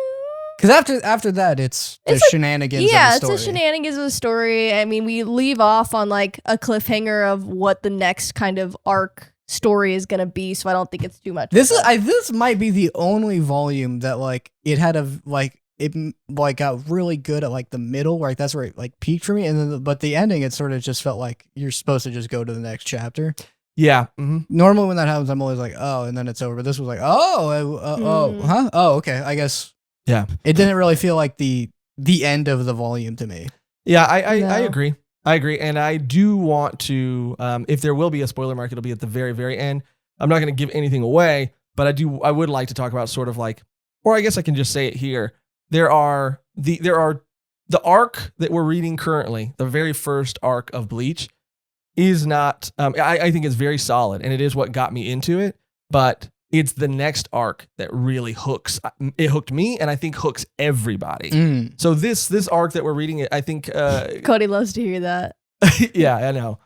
Because after that, it's the It's like- shenanigans. yeah, of it's the a story. shenanigans of the story. I mean, we leave off on like a cliffhanger of what the next kind of arc story is gonna be. So I don't think it's too much. This of is a- this might be the only volume that like it had it like got really good at like the middle, where like that's where it like peaked for me, and then but the ending it sort of just felt like you're supposed to just go to the next chapter. Yeah. Mm-hmm. Normally when that happens, I'm always like, oh, and then it's over. But this was like, oh, okay, I guess. Yeah. It didn't really feel like the end of the volume to me. Yeah, I No. agree. I agree, and I do want to. If there will be a spoiler mark, it'll be at the very, very end. I'm not going to give anything away, but I would like to talk about sort of like, or I guess I can just say it here. There are the arc that we're reading currently, the very first arc of Bleach, is not. I think it's very solid, and it is what got me into it. But it's the next arc that really hooks. It hooked me, and I think hooks everybody. So this arc that we're reading, I think. Cody loves to hear that. Yeah, I know.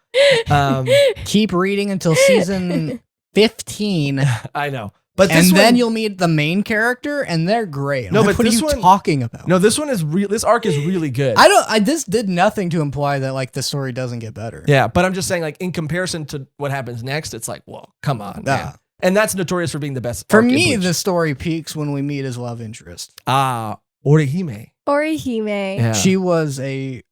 Keep reading until season 15, I know. But and this then one, you'll meet the main character, and they're great. No, I'm but like, what this are you one- talking about? no, this one is real. This arc is really good. This did nothing to imply that like the story doesn't get better. Yeah, but I'm just saying, like in comparison to what happens next, it's like, well, come on, Nah. man. And that's notorious for being the best. For arc in me, Bleach. the story peaks when we meet his love interest. Orihime. Orihime. Yeah. She was a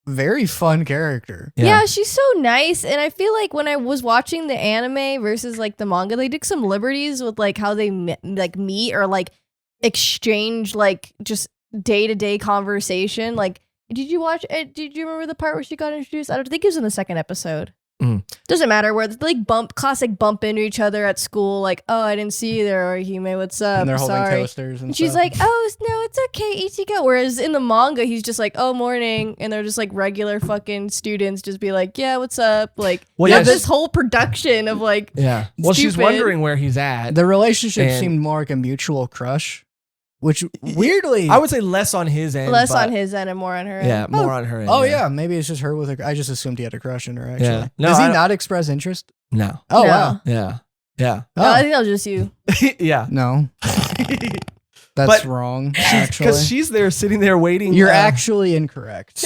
very fun character. Yeah, she's so nice. And I feel like when I was watching the anime versus like the manga, they took some liberties with like how they like meet or like exchange like just day-to-day conversation. Like, did you watch it? Did you remember the part where she got introduced? I don't think it was in the second episode. Doesn't matter, where they like classic bump into each other at school, like, oh, I didn't see you there, Orihime, what's up? And they're holding Sorry. toasters and And she's stuff. like, oh, no, it's okay, Ichigo. Whereas in the manga, he's just like, oh, morning. And they're just like regular fucking students, just be like, yeah, what's up? Like, Well, yeah, yeah, this whole production of like, Yeah. Well, she's Stupid. wondering where he's at. the relationship And- seemed more like a mutual crush, which weirdly, I would say less on his end. less but- on his end and more on her end. Yeah, more on her end. oh yeah, maybe it's just her with her. I just assumed he had a crush on her. Actually, Yeah. No, does I he don't- not express interest? No. Oh No. wow, Yeah. Yeah. No, I oh think that was just you. Yeah. no, that's But wrong. Because Actually, she's there sitting there waiting. you're actually incorrect.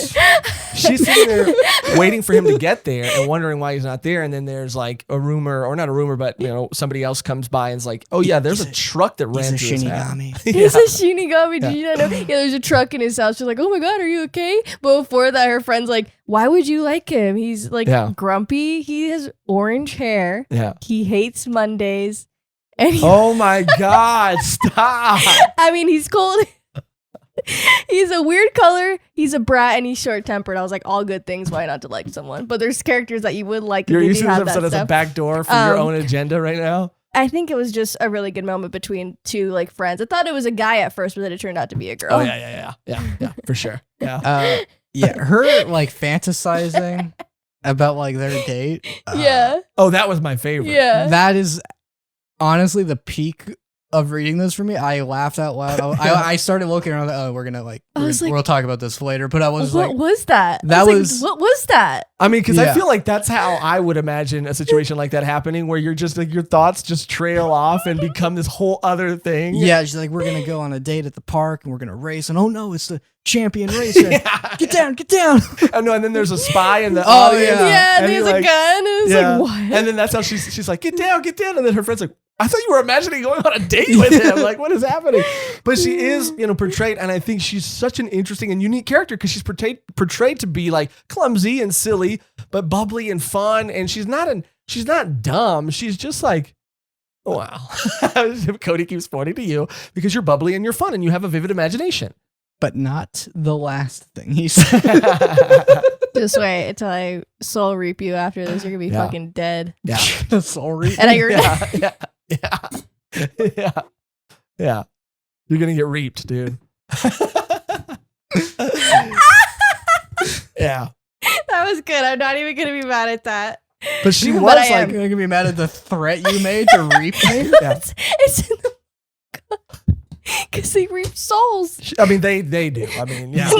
She's sitting there waiting for him to get there and wondering why he's not there. And then there's like a rumor, or not a rumor, but somebody else comes by and is like, oh yeah, there's a truck that ran He's a through his house. Shinigami. He's a Shinigami. Did you not know? Yeah, there's a truck in his house. She's like, oh my God, are you okay? But before that, her friend's like, why would you like him? He's like Yeah. grumpy. He has orange hair. Yeah. He hates Mondays. And he, Oh my God, stop. I mean, he's cold. He's a weird color. He's a brat and he's short tempered. I was like, all good things. Why not to like someone? But there's characters that you would like. If You're they using do this have that episode as a stuff. backdoor for your Um, own agenda right now? I think it was just a really good moment between two like friends. I thought it was a guy at first, but then it turned out to be a girl. Oh, yeah, for sure. Yeah. Yeah, her like fantasizing about like their date. Yeah. Oh, that was my favorite. Yeah. That is honestly the peak of reading this for me, I laughed out loud. I started looking around. Oh, we're gonna we'll talk about this later. But I was what like, was that? That was what was that? I mean, because I Yeah. feel like that's how I would imagine a situation like that happening, where you're just like your thoughts just trail off and become this whole other thing. yeah, she's like, we're gonna go on a date at the park and we're gonna race. And oh no, it's the champion racer. Get down. Oh no, and then there's a spy in the Oh, audience. yeah. Yeah, and and there's you're a like- gun. And it's Yeah. like, what? And then that's how she's like, get down. And then her friend's like, I thought you were imagining going on a date with him. Like, what is happening? But she is, portrayed, and I think she's such an interesting and unique character because she's portrayed to be like clumsy and silly, but bubbly and fun. And she's not dumb. She's just like, oh, wow. Cody keeps pointing to you because you're bubbly and you're fun and you have a vivid imagination. But not the last thing he said. Just wait until I soul reap you after this. You're gonna be Yeah. fucking dead. Yeah. Sorry. And you're Yeah. You're gonna get reaped, dude. Yeah. That was good. I'm not even gonna be mad at that. But she But was I like, am. You're gonna be mad at the threat you made to reap me. yeah. It's in the because they reap souls, I mean, they do. I mean, yeah.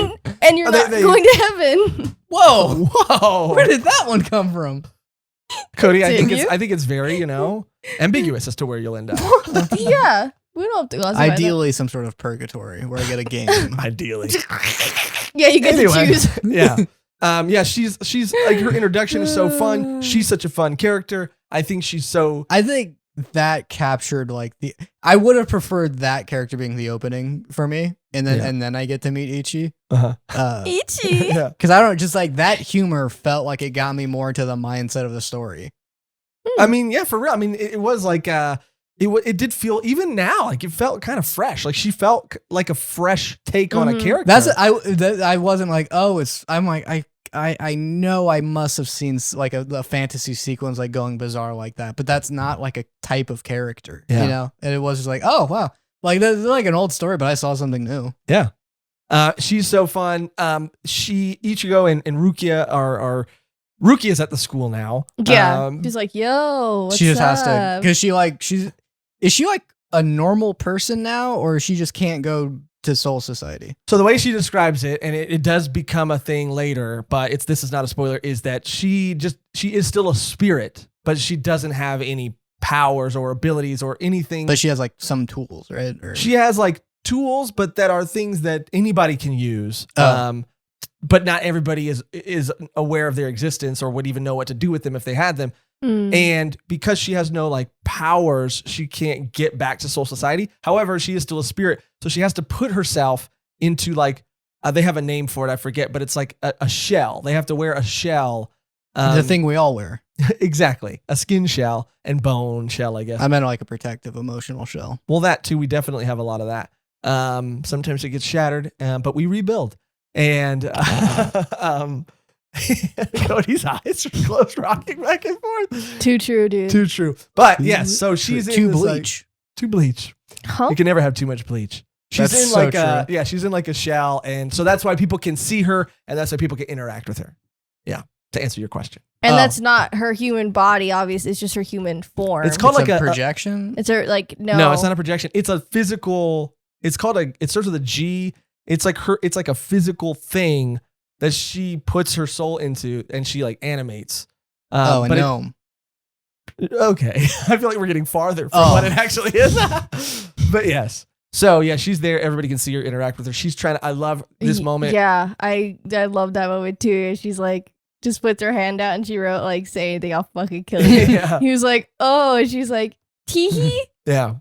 and you're Oh, not they- going to heaven. Whoa. Whoa. Where did that one come from? Cody, I Continue. think it's very, ambiguous as to where you'll end up. Yeah, we don't have to classify that. Ideally, some sort of purgatory where I get a game. Ideally. Yeah, you get Anyway. to choose. Yeah. Yeah, she's like, her introduction is so fun. She's such a fun character. I think she's so I think that captured I would have preferred that character being the opening for me, and then I get to meet Ichi. Ichi. yeah. Because I don't just like that humor felt like it got me more into the mindset of the story. I mean, yeah, for real. I mean, it was like it did feel, even now, like it felt kind of fresh. Like she felt like a fresh take on a character. That's I wasn't like, oh, I'm like I know I must have seen like a fantasy sequence like going bizarre like that, but that's not like a type of character, Yeah. And it was just like, oh wow, like that's like an old story, but I saw something new. Yeah. She's so fun. Ichigo and Rukia are Rukia's at the school now. Yeah, she's like, yo, what's she just has to, up? because is she like a normal person now, or she just can't go to Soul Society? So the way she describes it, and it does become a thing later, but this is not a spoiler, is that she is still a spirit, but she doesn't have any powers or abilities or anything. But she has like some tools, right? Or, She has like tools, but that are things that anybody can use. Oh. But not everybody is aware of their existence or would even know what to do with them if they had them. Mm. And because she has no like powers, she can't get back to Soul Society. However, she is still a spirit, so she has to put herself into like they have a name for it, I forget, but it's like a shell. They have to wear a shell. the thing we all wear. Exactly, a skin shell and bone shell, I guess. I meant like a protective emotional shell. Well, that too, we definitely have a lot of that. Sometimes it gets shattered, but we rebuild. And Cody's eyes are close, rocking back and forth. Too true, dude. Too true. But yes, so she's in Too this, like, bleach. too bleach. Huh? You can never have too much bleach. She's That's in so like a true. she's in like a shell, and so that's why people can see her, and that's why people can interact with her. Yeah, to answer your question, And Oh. that's not her human body, obviously. It's just her human form. It's called It's like a a projection. It's her, like, no. no, it's not a projection. It's a physical. It's called it starts with a G. It's like it's like a physical thing that she puts her soul into, and she like animates. A but gnome. Okay, I feel like we're getting farther from Oh. what it actually is. But yes. So yeah, she's there. Everybody can see her, interact with her. She's trying to. I love this moment. Yeah, I love that moment too. She's like, just puts her hand out and she wrote, like, say anything, I'll fucking kill you. Yeah. He was like, oh, and she's like, teehee. Yeah.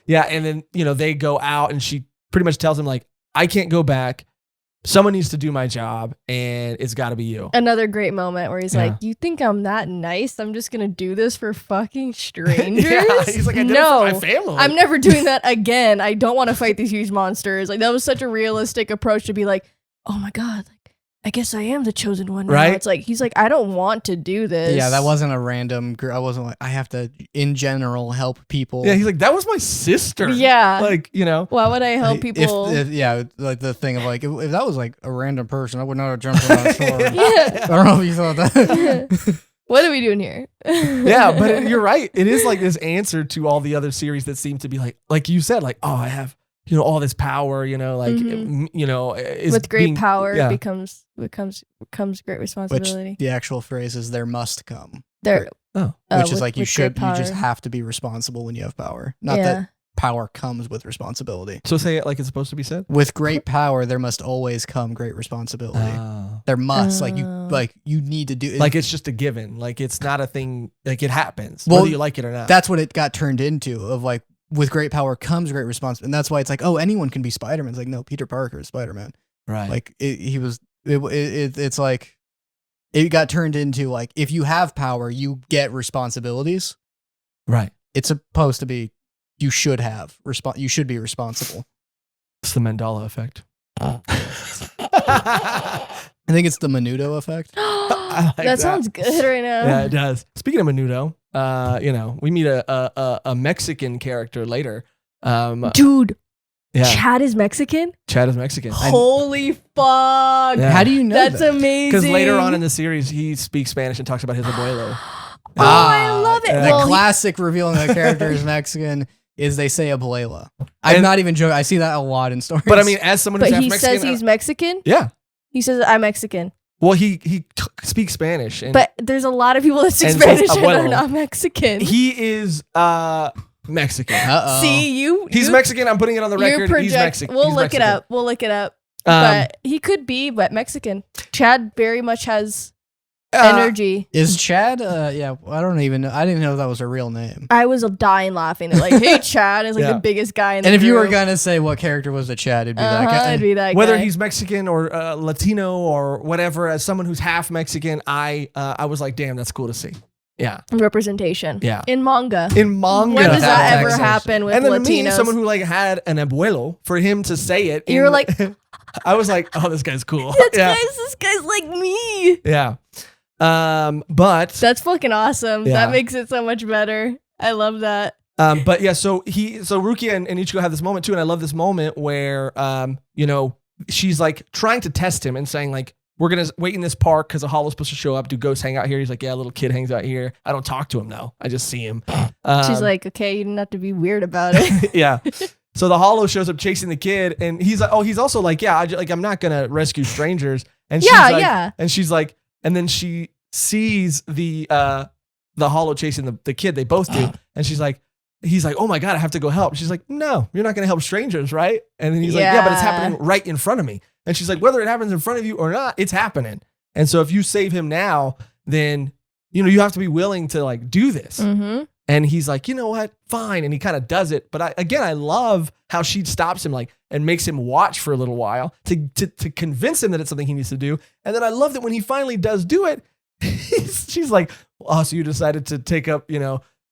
Yeah. And then, they go out and she pretty much tells him, like, I can't go back. Someone needs to do my job, and it's got to be you. Another great moment where he's Yeah. like, you think I'm that nice? I'm just going to do this for fucking strangers? Yeah. He's like, I did it for my family. I'm never doing that again. I don't want to fight these huge monsters. Like, that was such a realistic approach to be like, oh my God, like, I guess I am the chosen one now. Right? It's like, he's like, I don't want to do this. Yeah, that wasn't a random. I wasn't like I have to in general help people. Yeah. He's like, that was my sister. Yeah. Like, Why would I help people? Yeah, like the thing of like if that was like a random person, I would not have jumped on that sword. Yeah. I don't know if you thought that. What are we doing here? Yeah, but you're right. It is like this answer to all the other series that seem to be like you said, like, oh, I have, all this power, like, is with great being, power yeah. becomes great responsibility. Which the actual phrase is there must come. There, Which is like you power. just have to be responsible when you have power. Not that power comes with responsibility. So say it like it's supposed to be said. With great power, there must always come great responsibility. There must you need to do it. Like it's just a given. Like it's not a thing. Like it happens whether you like it or not. That's what it got turned into. Of like with great power comes great responsibility, and that's why it's like, oh, anyone can be Spider-Man. It's like, no, Peter Parker is Spider-Man. Right. Like it's like it got turned into like if you have power, you get responsibilities. Right. It's supposed to be. You should you should be responsible. It's the Mandela effect. I think it's the Menudo effect. That sounds good right now. Yeah, it does. Speaking of Menudo, we meet a Mexican character later. Dude, yeah. Chad is Mexican? Chad is Mexican. Holy fuck. Yeah. How do you know That's that? amazing. Because later on in the series, he speaks Spanish and talks about his abuelo. I love it. The classic revealing that character is Mexican is they say abuela. I'm not even joking. I see that a lot in stories. But I mean, as someone who's half he Mexican, says he's Mexican? Yeah. He says, I'm Mexican. Well, he speaks Spanish. But there's a lot of people that speak and says Spanish and abuelo. are not Mexican. He is Mexican. Uh-oh. See, He's Mexican. I'm putting it on the record. He's Mexican. We'll He's look Mexican. it up. We'll look it up. But he could be, but Mexican. Chad very much has energy. Is Chad? Yeah, I don't even know. I didn't know that was a real name. I was dying laughing. They're like, hey, Chad is like the biggest guy in the And if group. you were gonna say what character was the Chad, it'd be that guy. It'd be that Whether guy. he's Mexican or Latino or whatever, as someone who's half Mexican, I was like, damn, that's cool to see. Yeah. Representation. Yeah. In manga. In manga. When does that ever Taxation. happen with and then Latinos? to me, someone who like had an abuelo, for him to say it. You were like, I was like, oh, this guy's cool. this guy's like me. Yeah. But That's fucking awesome. Yeah. That makes it so much better. I love that. but yeah, so Rukia and Ichigo have this moment too, and I love this moment where she's like trying to test him and saying like, we're gonna wait in this park because a hollow's supposed to show up. Do ghosts hang out here? He's like, yeah, a little kid hangs out here. I don't talk to him though. I just see him. She's like, okay, you didn't have to be weird about it. Yeah. So the hollow shows up chasing the kid, and he's like, oh, he's also like, yeah, I'm not gonna rescue strangers. And she's like, and she's like, and then she sees the hollow chasing the kid. They both do, and he's like, oh my god, I have to go help. She's like, no, you're not gonna help strangers, right? And then he's like, yeah, but it's happening right in front of me. And she's like, whether it happens in front of you or not, it's happening. And so if you save him now, then you have to be willing to like do this. Mm-hmm. And he's like, you know what? Fine. And he kind of does it. But I love how she stops him like and makes him watch for a little while to convince him that it's something he needs to do. And then I love that when he finally does do it, she's like, oh, so you decided to take up,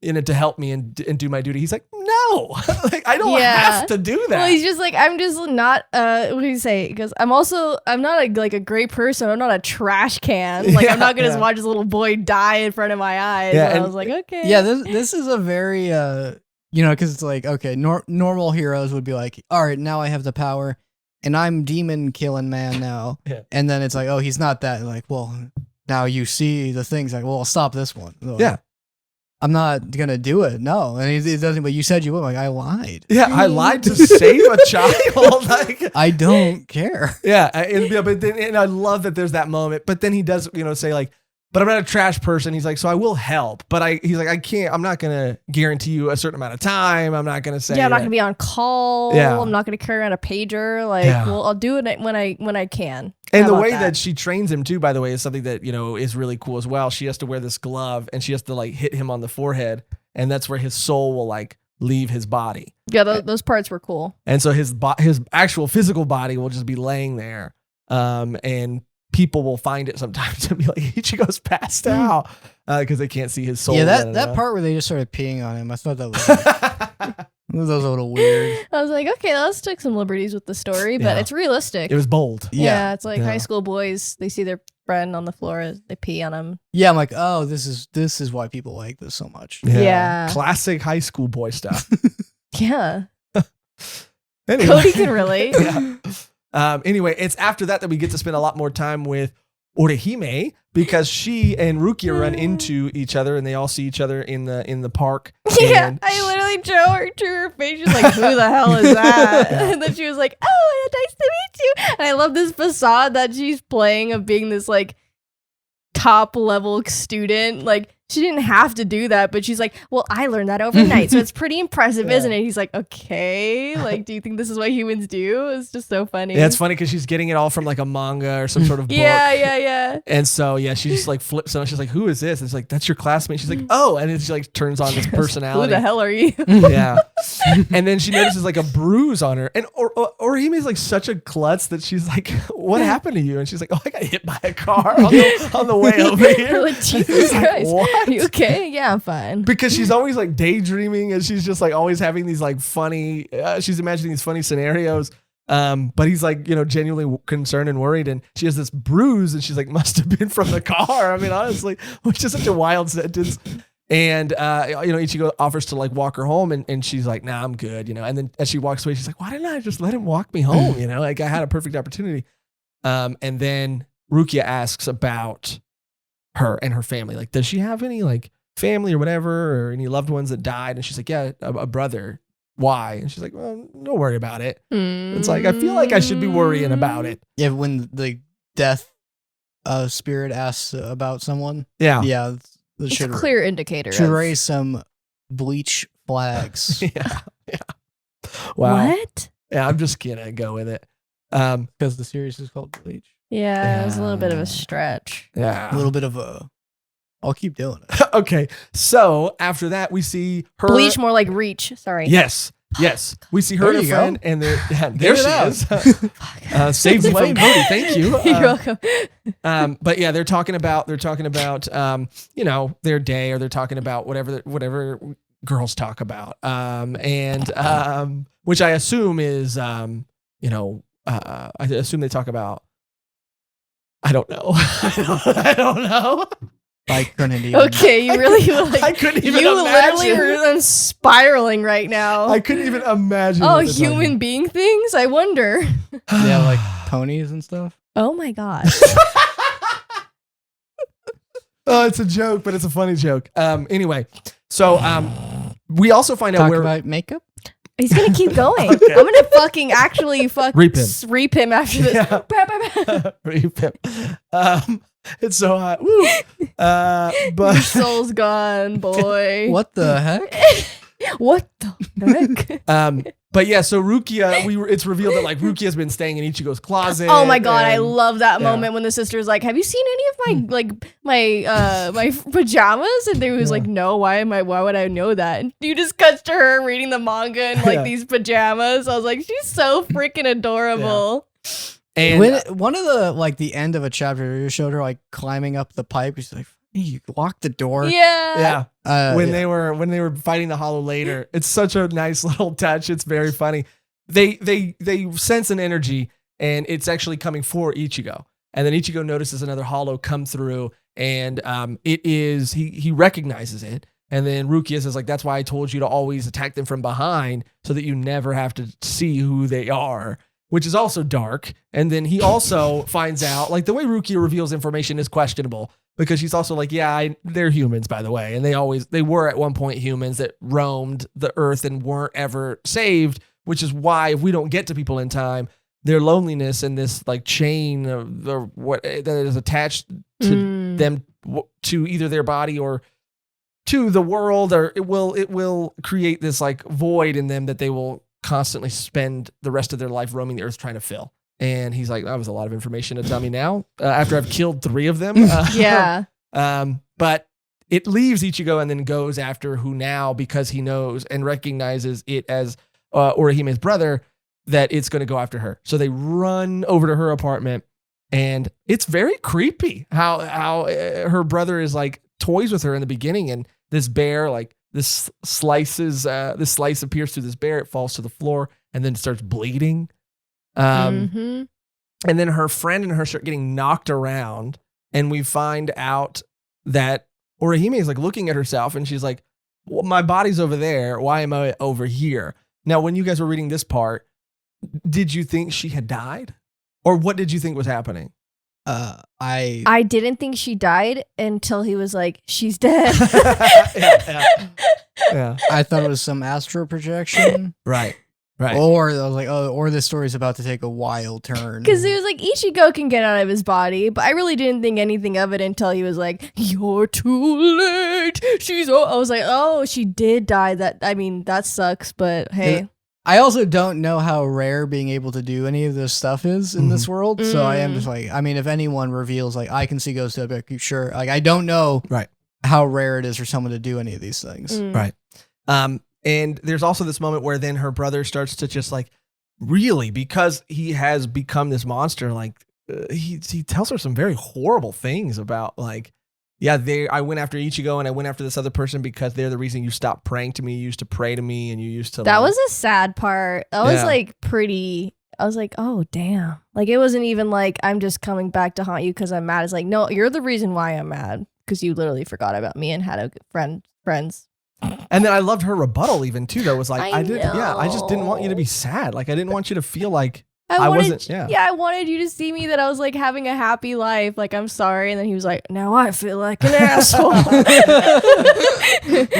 in it to help me and do my duty. He's like, no, like I don't have to do that. Well, he's just like, I'm just not, what do you say? Because I'm not a great person. I'm not a trash can. Like I'm not going to just watch this little boy die in front of my eyes. Yeah, and I was like, okay. Yeah, this is a very, because it's like, okay, normal heroes would be like, all right, now I have the power and I'm demon killing man now. Yeah. And then it's like, oh, he's not that. Like, well, now you see the things like, well, I'll stop this one. Like, yeah. I'm not going to do it. No. And he doesn't, but you said you would. Like, I lied. Yeah, I lied to save a child. Like, I don't care. Yeah. But then, and I love that there's that moment. But then he does, say like, but I'm not a trash person. He's like, so I will help. But he's like, I can't, I'm not going to guarantee you a certain amount of time. I'm not going to say. Yeah, I'm not going to be on call. Yeah. I'm not going to carry around a pager. Like, well, I'll do it when I can. And the way that she trains him too, by the way, is something that, is really cool as well. She has to wear this glove and she has to like hit him on the forehead. And that's where his soul will like leave his body. Yeah, those parts were cool. And so his actual physical body will just be laying there. And people will find it sometimes and be like, Ichigo's passed out because they can't see his soul. Yeah, that part where they just started peeing on him, I thought that was a little weird. I was like, okay, let's take some liberties with the story, but it's realistic. It was bold. Yeah, it's like high school boys, they see their friend on the floor, they pee on him. Yeah, I'm like, oh, this is why people like this so much. Yeah. Classic high school boy stuff. Yeah. Anyway. Cody can relate. Yeah. Anyway, it's after that we get to spend a lot more time with Orihime because she and Rukia run into each other and they all see each other in the park. Yeah, And I literally drew her to her face. She's like, "Who the hell is that?" And then she was like, "Oh, nice to meet you." And I love this facade that she's playing of being this like top level student. Like she didn't have to do that, but she's like, "Well, I learned that overnight, so it's pretty impressive, isn't it?" He's like, "Okay, like, do you think this is what humans do?" It's just so funny. Yeah, it's funny because she's getting it all from like a manga or some sort of book. Yeah. And so yeah, she just like flips on. She's like, "Who is this?" And it's like, "That's your classmate." She's like, "Oh," and then she like turns on this personality. Who the hell are you? Yeah. And then she notices like a bruise on her, and Orihime is like such a klutz that she's like, "What happened to you?" And she's like, "Oh, I got hit by a car on the way over here." Like, Jesus Christ. What? Are you okay? Yeah, I'm fine. Because she's always like daydreaming and she's just like always having these like funny, she's imagining these funny scenarios. But he's like, genuinely concerned and worried. And she has this bruise and she's like, must have been from the car. I mean, honestly, which is such a wild sentence. And, Ichigo offers to like walk her home and she's like, nah, I'm good, And then as she walks away, she's like, why didn't I just let him walk me home? Like I had a perfect opportunity. And then Rukia asks about her and her family. Like, does she have any like family or whatever, or any loved ones that died? And she's like, yeah, a brother. Why? And she's like, well, don't worry about it. It's like, I feel like I should be worrying about it. Yeah, when the death spirit asks about someone. Yeah. Yeah. It's a clear indicator. Should raise some Bleach flags. Yeah. Wow. What? Yeah, I'm just gonna go with it. Because the series is called Bleach. Yeah, it was a little bit of a stretch. Yeah. A little bit of a... I'll keep doing it. Okay. So after that, we see her... Bleach, more like Reach. Sorry. Yes. We see her There and you her friend, and there she is. Saved me from Cody. Thank you. You're welcome. But yeah, they're talking about their day, or they're talking about whatever girls talk about. Which I assume is I assume they talk about. I don't know. I don't know. I couldn't even. Okay, you really were like. I couldn't even you imagine. literally were spiraling right now. I couldn't even imagine. Oh, what they're talking human about. being things? I wonder. Yeah, like ponies and stuff. Oh my god. Oh, it's a joke, but it's a funny joke. Anyway, so we also find out Talk where about makeup. He's gonna keep going. Okay. I'm gonna fucking actually Reap him. reap him after this. Yeah. Reap him. It's so hot. Woo. Your But soul's gone, boy. What the heck? What the heck? but yeah, so Rukia, it's revealed that like Rukia's been staying in Ichigo's closet. Oh my god, I and- love that yeah. moment when the sister's like, "Have you seen any of my pajamas?" And they was like, "No, why would I know that?" And you just cuts to her reading the manga in like Yeah. these pajamas. I was like, she's so freaking adorable. And When one of the end of a chapter, you showed her like climbing up the pipe. She's like, "Hey, you locked the door." yeah, when yeah. they were fighting the Hollow later, it's such a nice little touch. It's very funny. They sense an energy, and it's actually coming for Ichigo. And then Ichigo notices another Hollow come through, and it is he recognizes it. And then Rukia says like, "That's why I told you to always attack them from behind, so that you never have to see who they are." Which is also dark. And then he also finds out, like the way Rukia reveals information is questionable, because she's also like, yeah, they're humans, by the way. And they were at one point humans that roamed the earth and weren't ever saved, which is why if we don't get to people in time, their loneliness and this like chain of what that is attached to them, to either their body or to the world, or it will create this like void in them that they will constantly spend the rest of their life roaming the earth trying to fill. And he's like, that was a lot of information to tell me now after I've killed 3 of them. Yeah. But it leaves Ichigo and then goes after who now, because he knows and recognizes it as Orihime's brother, that it's going to go after her. So they run over to her apartment, and it's very creepy how her brother is like toys with her in the beginning, and this bear like this slice appears through this bear. It falls to the floor and then it starts bleeding. And then her friend and her start getting knocked around, and we find out that Orihime is like looking at herself, and she's like, well, my body's over there. Why am I over here? Now, when you guys were reading this part, did you think she had died, or what did you think was happening? I didn't think she died until he was like, she's dead. Yeah. I thought it was some astral projection. Right. Or I was like, oh, or this story's about to take a wild turn. Because he was like, Ichigo can get out of his body, but I really didn't think anything of it until he was like, you're too late. I was like, oh, she did die. That sucks, but hey. I also don't know how rare being able to do any of this stuff is in this world. So I am just like, I mean, if anyone reveals like I can see ghosts, I'd be like, sure. Like I don't know how rare it is for someone to do any of these things. Right. And there's also this moment where then her brother starts to just like really, because he has become this monster, like he tells her some very horrible things about like, yeah, I went after Ichigo and I went after this other person because they're the reason you stopped praying to me. You used to pray to me and you used to. That was a sad part. That was like pretty. I was like, oh, damn. Like it wasn't even like I'm just coming back to haunt you because I'm mad. It's like, no, you're the reason why I'm mad because you literally forgot about me and had a friends. And then I loved her rebuttal even too. That was like, I just didn't want you to be sad. Like I didn't want you to feel like I wasn't. I wanted you to see me that I was like having a happy life. Like I'm sorry. And then he was like, now I feel like an asshole.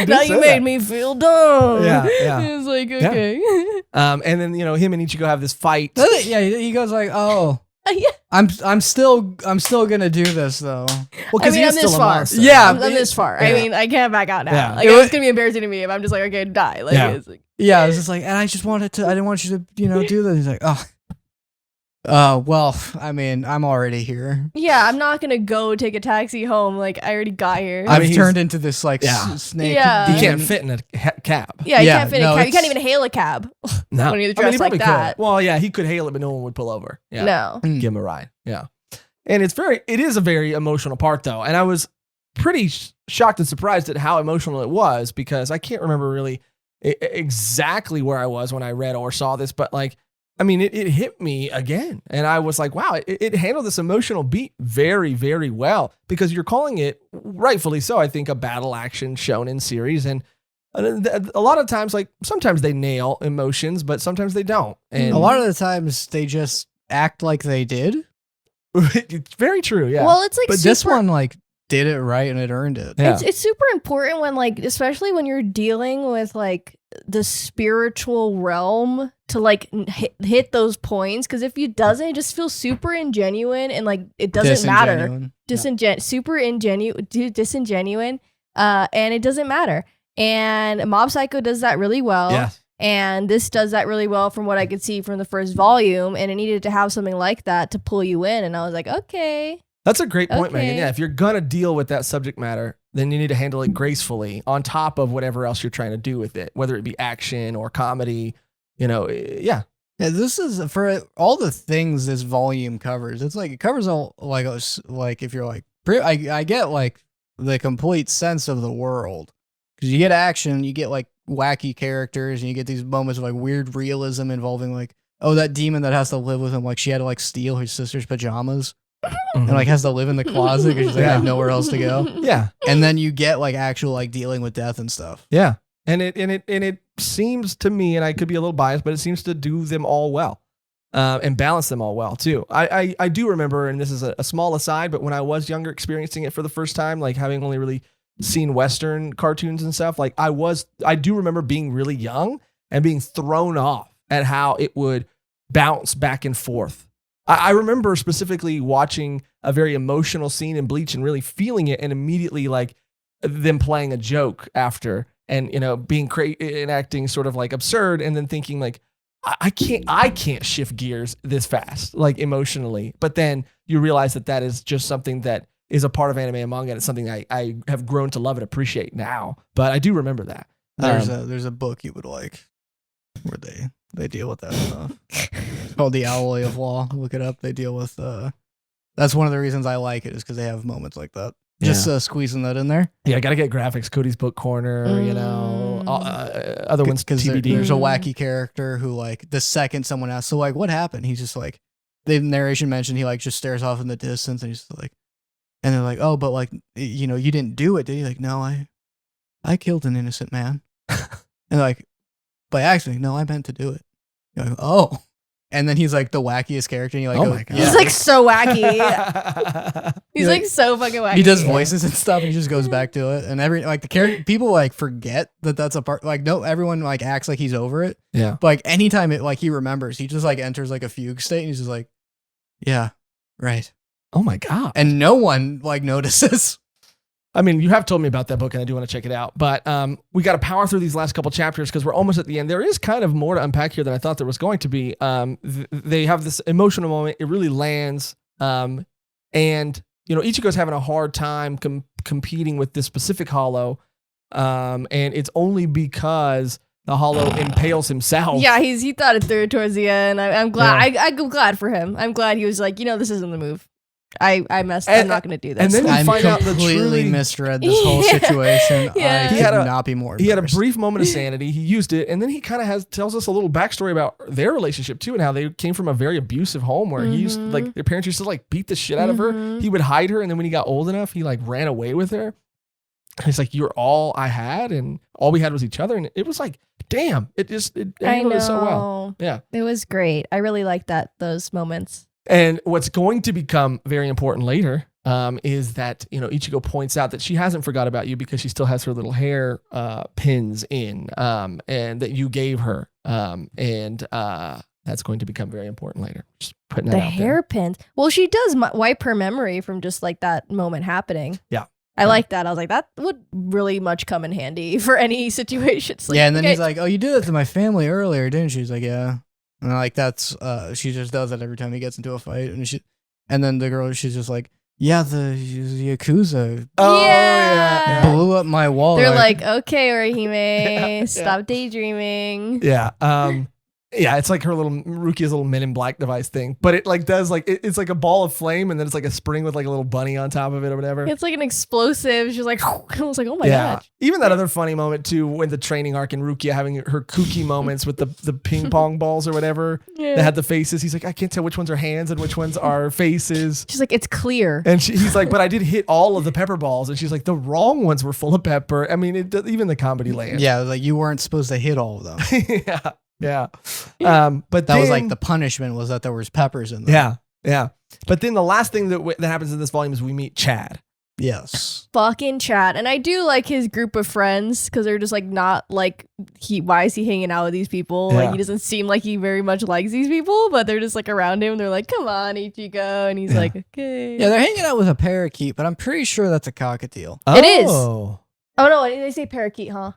Now you made me feel dumb. Yeah. He was like, okay. Yeah. And then him and Ichigo have this fight. Yeah, he goes like, oh. Yeah. I'm still gonna do this though. Well, because I'm this far. Yeah, I'm this far. Yeah. I mean, I can't back out now. Yeah. Like it's gonna be embarrassing to me if I'm just like, okay, die. Like, it's like, yeah, I was just like, and I just wanted to. I didn't want you to, do this. He's like, well, I mean, I'm already here. yeah, I'm not gonna go take a taxi home. Like I already got here. I've turned into this like snake. Yeah. He can't fit in a cab. Yeah, you Yeah, can't fit in a no, cab. You can't it's- even hail a cab. No. When you're dressed he like probably that. could. Well, yeah, he could hail it, but no one would pull over. Yeah. No. Mm. Give him a ride. Yeah. And it is a very emotional part though. And I was pretty shocked and surprised at how emotional it was because I can't remember really exactly where I was when I read or saw this, but like, I mean, it hit me again. And I was like, wow, it handled this emotional beat very, very well because you're calling it, rightfully so, I think, a battle action shonen series. And a lot of times, like sometimes they nail emotions, but sometimes they don't. And A lot of the times they just act like they did. it's very true. Yeah. Well, it's like But this one like did it right and it earned it. Yeah. It's super important when like, especially when you're dealing with like the spiritual realm to like hit those points. Because if it doesn't, it just feels super ingenuine and like it doesn't matter. Super disingenuine. And it doesn't matter. And Mob Psycho does that really well. Yeah. And this does that really well from what I could see from the first volume. And it needed to have something like that to pull you in. And I was like, okay. That's a great point, Okay. Megan. Yeah, if you're going to deal with that subject matter, then you need to handle it gracefully on top of whatever else you're trying to do with it, whether it be action or comedy, yeah. Yeah, this is for all the things this volume covers. It's like it covers all like if you're like I get like the complete sense of the world because you get action, you get like wacky characters, and you get these moments of like weird realism involving like that demon that has to live with him. Like she had to like steal her sister's pajamas. And like has to live in the closet because she's like, I have nowhere else to go. Yeah. And then you get like actual like dealing with death and stuff. Yeah. And it seems to me, and I could be a little biased, but it seems to do them all well. And balance them all well too. I do remember, and this is a small aside, but when I was younger experiencing it for the first time, like having only really seen Western cartoons and stuff, like I do remember being really young and being thrown off at how it would bounce back and forth. I remember specifically watching a very emotional scene in Bleach and really feeling it and immediately like them playing a joke after and, being and acting sort of like absurd and then thinking like, I can't shift gears this fast, like emotionally. But then you realize that is just something that is a part of anime and manga. And it's something I have grown to love and appreciate now. But I do remember that. There's a book you would like where they deal with that stuff. It's called The Alloy of Law. Look it up. They deal with that's one of the reasons I like it is because they have moments like that. Just squeezing that in there. Yeah, I gotta get graphics. Cody's Book Corner, other ones Because TBD. there's a wacky character who like the second someone asks, so like what happened? He's just like the narration mentioned he like just stares off in the distance and he's like, and they're like, oh, but like you didn't do it, did you? Like, no, I killed an innocent man. And like, by accident, no, I meant to do it. You're like, oh. and then he's like the wackiest character. And you like, Oh my God. He's like so wacky. He's like so fucking wacky. he does voices and stuff, and he just goes back to it. And the character, people like forget that that's a part. Like, no, everyone like acts like he's over it. Yeah. But like anytime it like he remembers, he just like enters like a fugue state, and he's just like, yeah, right. Oh my God. And no one like notices. I mean, you have told me about that book, and I do want to check it out. But we got to power through these last couple chapters because we're almost at the end. There is kind of more to unpack here than I thought there was going to be. They have this emotional moment. It really lands. And, Ichigo's having a hard time competing with this specific hollow. And it's only because the hollow impales himself. Yeah, he thought it through towards the end. I'm glad. Yeah. I'm glad for him. I'm glad he was like, this isn't the move. I messed. I'm not going to do this. And then I find out the completely misread this whole situation. Yeah. I could not be more. He had a brief moment of sanity. He used it, and then he kind of tells us a little backstory about their relationship too, and how they came from a very abusive home where he used like their parents used to like beat the shit out of her. He would hide her, and then when he got old enough, he like ran away with her. And he's like, "You're all I had, and all we had was each other." And it was like, damn, it handled it so well. Yeah, it was great. I really liked those moments. And what's going to become very important later is that, Ichigo points out that she hasn't forgot about you because she still has her little hair pins in and that you gave her. And that's going to become very important later. Just putting that out there. The hairpins. Well, she does wipe her memory from just like that moment happening. Yeah. I like that. I was like, that would really much come in handy for any situations. Like, yeah, and then he's like, "Oh, you did that to my family earlier, didn't you?" She's like, "Yeah." And like that's she just does that every time he gets into a fight, and then the girl, she's just like, "Yeah, the Yakuza blew up my wall." They're like, "Okay, Orihime, stop daydreaming." Yeah. Yeah, it's like her Rukia's little Men in Black device thing, but it like does like it's like a ball of flame, and then it's like a spring with like a little bunny on top of it or whatever. It's like an explosive. She's like, I was like, oh my god. Even that other funny moment too, when the training arc and Rukia having her kooky moments with the ping pong balls or whatever that had the faces. He's like, I can't tell which ones are hands and which ones are faces. She's like, it's clear. And he's like, but I did hit all of the pepper balls, and she's like, the wrong ones were full of pepper. I mean, even the comedy lands. Yeah, like you weren't supposed to hit all of them. Yeah. Yeah. But that was like the punishment was that there was peppers in them. Yeah. Yeah. But then the last thing that happens in this volume is we meet Chad. Yes. Fucking Chad. And I do like his group of friends because they're just like not like why is he hanging out with these people? Yeah. Like he doesn't seem like he very much likes these people, but they're just like around him. They're like, come on, Ichigo. And he's like, okay. Yeah, they're hanging out with a parakeet, but I'm pretty sure that's a cockatiel. It is. Oh no, they say parakeet, huh?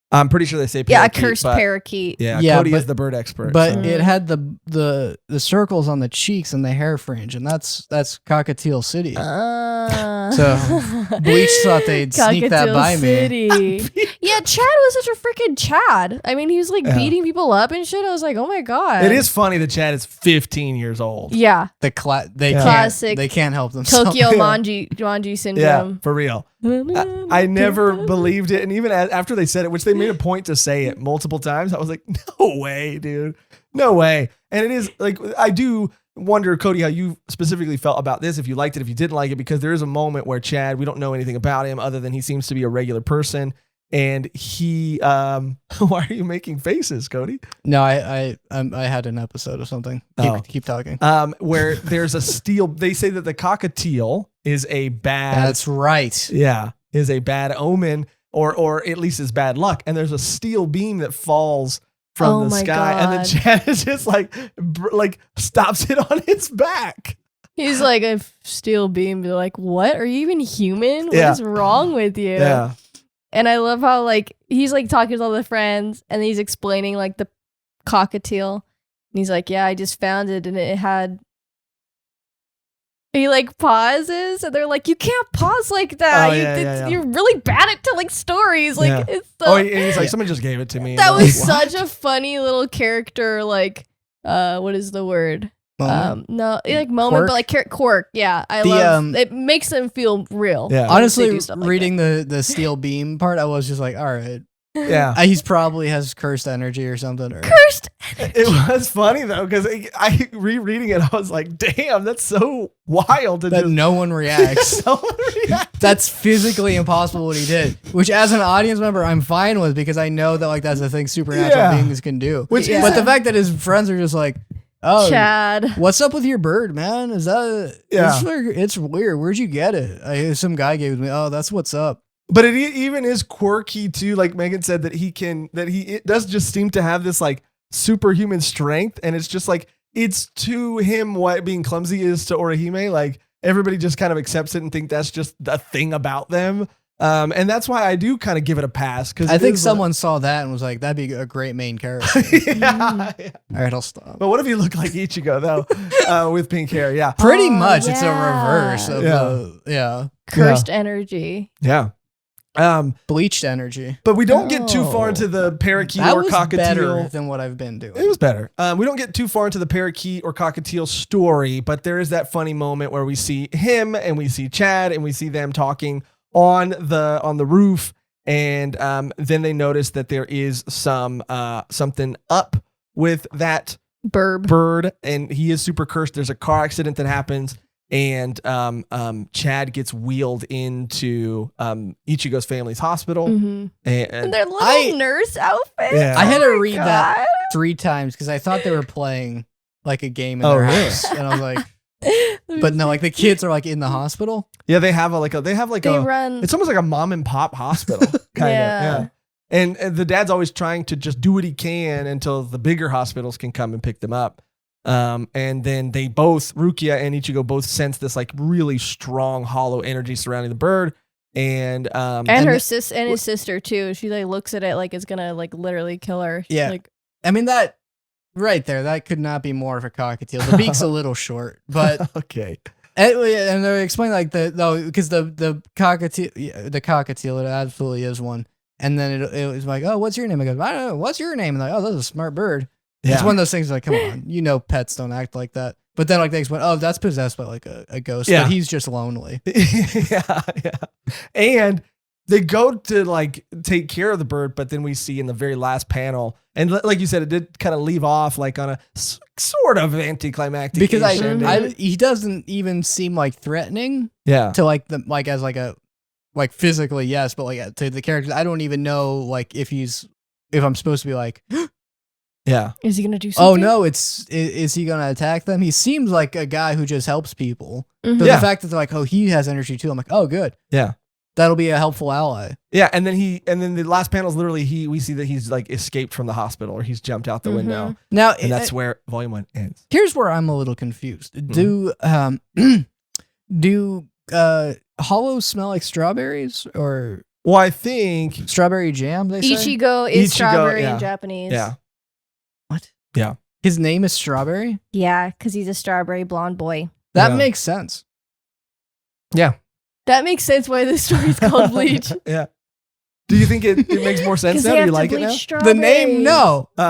I'm pretty sure they say parakeet. Yeah, a cursed parakeet. Yeah, Cody is the bird expert. But it had the circles on the cheeks and the hair fringe, and that's Cockatiel City. So Bleach thought they'd sneak that by me. Yeah, Chad was such a freaking Chad. I mean, he was like beating people up and shit. I was like, oh my god. It is funny that Chad is 15 years old. Yeah. Classic. They can't help themselves. Tokyo Manji syndrome. Yeah, for real. I never believed it, and even after they said it, which they made a point to say it multiple times, I was like, no way, dude. No way. And it is like, I do wonder, Cody, how you specifically felt about this, if you liked it, if you didn't like it, because there is a moment where Chad, we don't know anything about him other than he seems to be a regular person. And he, why are you making faces, Cody? No, I had an episode of something. Keep talking. Where there's a steel, they say that the cockatiel is a bad. That's right. Yeah. Is a bad omen or at least is bad luck. And there's a steel beam that falls from the sky. God. And then Chad is just like stops it on its back. He's like a steel beam. They're like, what? Are you even human? What is wrong with you? Yeah. And I love how like he's like talking to all the friends and he's explaining like the cockatiel. And he's like, yeah, I just found it and it had. He like pauses and they're like, you can't pause like that. You're really bad at telling stories. Like it's so. And he's like, someone just gave it to me. That was such a funny little character. Like, what is the word? Moment? No, like moment, Quirk? But like quirk. Yeah, I love it. Makes them feel real. Yeah. Honestly, reading the steel beam part, I was just like, all right. Yeah. He's probably has cursed energy or something. Cursed energy. It was funny though, because I rereading it, I was like, damn, that's so wild. That no one reacts. That's physically impossible what he did. Which as an audience member, I'm fine with because I know that like that's a thing supernatural beings can do. But the fact that his friends are just like, oh, Chad. what's up with your bird, man? Is that Yeah. it's weird. Where'd you get it? Some guy gave it me. Oh, that's what's up. But it even is quirky too. Like Megan said, it does just seem to have this like superhuman strength, and it's just like it's to him what being clumsy is to Orihime. Like everybody just kind of accepts it and think that's just the thing about them. And that's why I do kind of give it a pass, because I think someone saw that and was like, that'd be a great main character. yeah. All right, I'll stop. But what if you look like Ichigo though, with pink hair? Yeah, Pretty much, it's a yeah. reverse of Cursed energy. yeah. Bleached energy. But we don't get too far into the parakeet That or was cockatiel. better than what I've been doing. It was better. We don't get too far into the parakeet or cockatiel story, but there is that funny moment where we see him and we see Chad and we see them talking on the roof, and then they notice that there is something up with that bird, and he is super cursed. There's a car accident that happens, and Chad gets wheeled into Ichigo's family's hospital, And their little nurse outfit. Yeah. I had Oh to my read God. that 3 times because I thought they were playing like a game in their really? house, and I was like, but no, like the kids are like in the hospital. Yeah, they have They run. it's almost like a mom and pop hospital kind Yeah. of. Yeah. And the dad's always trying to just do what he can until the bigger hospitals can come and pick them up. And then they both, Rukia and Ichigo, both sense this like really strong hollow energy surrounding the bird. And her sis and his sister too. She like looks at it like it's gonna like literally kill her. She's Yeah. like, I mean, that right there, that could not be more of a cockatiel. The beak's a little short, but okay. and they explain like because the cockatiel, it absolutely is one. And then it was like, oh, what's your name? I go, I don't know, what's your name? And like, oh, that's a smart bird. Yeah. It's one of those things like, come on, pets don't act like that. But then like they explain, oh, that's possessed by like a ghost, Yeah. but he's just lonely. yeah. And they go to like take care of the bird, but then we see in the very last panel, and like you said, it did kind of leave off like on a sort of anticlimactic. Because he doesn't even seem like threatening yeah. to like as like a like physically, yes, but like to the characters, I don't even know like if I'm supposed to be like, Yeah. is he gonna do something? oh no, is he gonna attack them? He seems like a guy who just helps people. Mhm. So Yeah. the fact that they're like, oh, he has energy too, I'm like, oh, good. Yeah. That'll be a helpful ally. Yeah. And then the last panel is literally we see that he's like escaped from the hospital, or he's jumped out the window. Now, And that's where volume 1 ends. here's where I'm a little confused. Do hollows smell like strawberries or Well, I think. strawberry jam? They say Ichigo is Ichigo, strawberry yeah. in Japanese. Yeah. what? Yeah. His name is Strawberry. Yeah, because he's a strawberry blonde boy. That Yeah. makes sense. Yeah. That makes sense why this story's called Bleach. Yeah. Do you think it makes more sense now? Do you like it now? The name, no. Come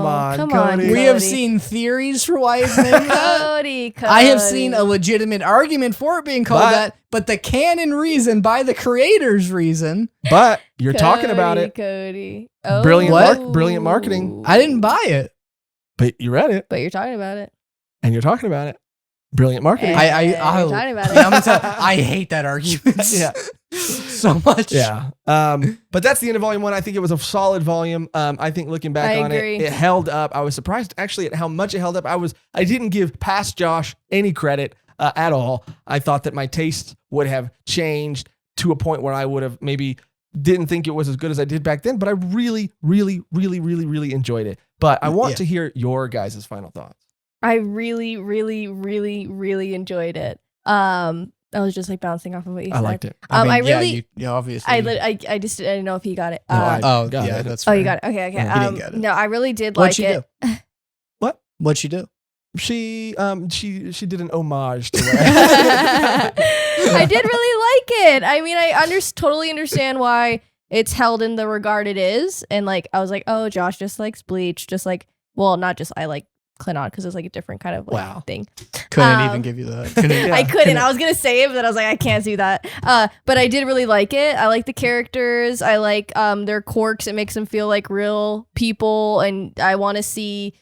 on, come on, Cody. We have Cody. seen theories for why it's named that. Cody. I have seen a legitimate argument for it being called But- that, but the canon reason by the creators' reason, But you're talking about it. Cody. Brilliant What? brilliant marketing. I didn't buy it. But you read it, But you're talking about it. and you're talking about it. Brilliant marketing. You're talking about it. I'm gonna tell, I hate that argument. Yeah. so much. Yeah. But that's the end of volume 1. I think it was a solid volume. I think looking back I on agree. it held up. I was surprised actually at how much it held up. I didn't give past Josh any credit at all. I thought that my tastes would have changed to a point where I would have maybe didn't think it was as good as I did back then, but I really, really, really, really, really enjoyed it. But I want to hear your guys' final thoughts. I really, really, really, really enjoyed it. I was just like bouncing off of what you said. I liked it. I yeah, really, obviously. I just didn't know if he got it. No, I oh, got yeah, it. that's Oh, fair. you got it. Okay. He didn't get it. No, I really did What'd like she it. do? What'd she do? She did an homage to what I did really like it. I mean, I totally understand why it's held in the regard it is. And like, I was like, oh, Josh just likes Bleach. Just like, well, not just I like Klingon because it's like a different kind of like thing. Couldn't even give you that. I couldn't. I was gonna say it, but I was like, I can't do that. But I did really like it. I like the characters. I like their quirks. It makes them feel like real people, and I want to see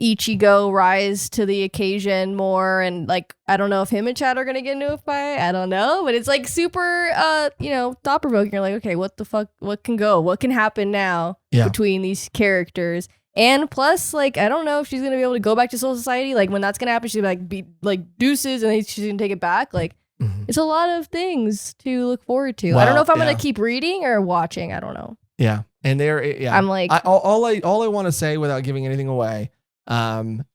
Ichigo rise to the occasion more. And like, I don't know if him and Chad are gonna get into a fight. I don't know, but it's like super, thought provoking. You're like, okay, what the fuck? What can go? What can happen now between these characters? And plus, like, I don't know if she's gonna be able to go back to Soul Society. Like, when that's gonna happen, she's gonna be like deuces, and then she's gonna take it back. Like, it's a lot of things to look forward to. I don't know if I'm gonna keep reading or watching. I don't know. Yeah, and I'm like, all I want to say without giving anything away,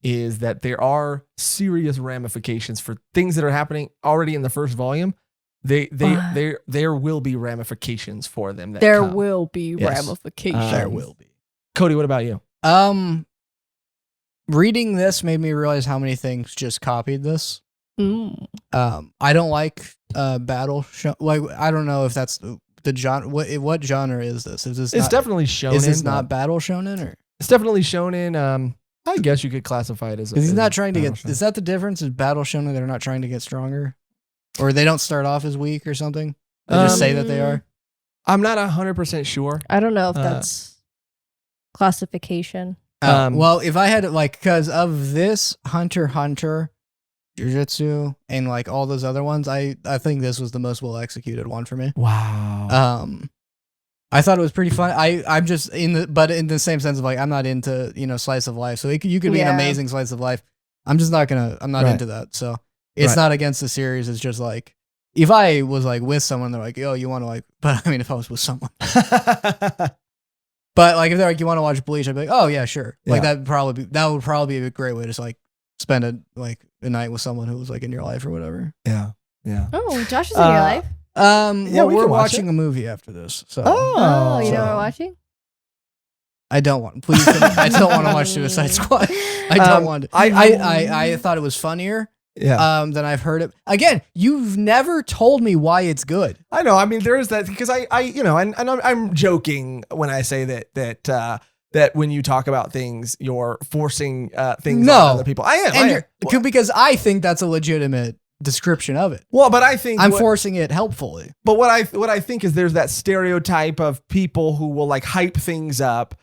is that there are serious ramifications for things that are happening already in the first volume. There will be ramifications for them. There will be ramifications. There will be. Cody, what about you? Reading this made me realize how many things just copied this. I don't like battle show. Like, I don't know if that's the genre. What genre is this? Is this? It's definitely shonen. Is this not battle shonen, or it's definitely shonen? I guess you could classify it as. He's not trying to get. Is that the difference? Is battle shonen? They're not trying to get stronger, or they don't start off as weak or something. They just say that they are. I'm not 100% sure. I don't know if that's classification. Well, if I had to, like, because of this Hunter x Hunter, Jujutsu, and like all those other ones, I think this was the most well executed one for me. Wow. I thought it was pretty fun. I'm just but in the same sense of like, I'm not into, slice of life. So you could be an amazing slice of life. I'm not into that. So it's not against the series. It's just like, if I was like with someone, they're like, "Oh, you want to like," but I mean, if I was with someone, but like if they're like, "You want to watch Bleach," I'd be like, "Oh yeah, sure." Like that would probably be a great way to like spend a night with someone who was like in your life or whatever. Yeah. Oh, Josh is in your life. Well, we're watching a movie after this. So. Oh, you know what we're watching? I don't want. Please, I don't want to watch Suicide Squad. I don't want. I thought it was funnier. Yeah. Then I've heard it. Again, you've never told me why it's good. I know. I mean, there is that, because I'm joking when I say that when you talk about things, you're forcing things on other people. I am. Because I think that's a legitimate description of it. Well, but I think I'm forcing it helpfully. But what I think is there's that stereotype of people who will like hype things up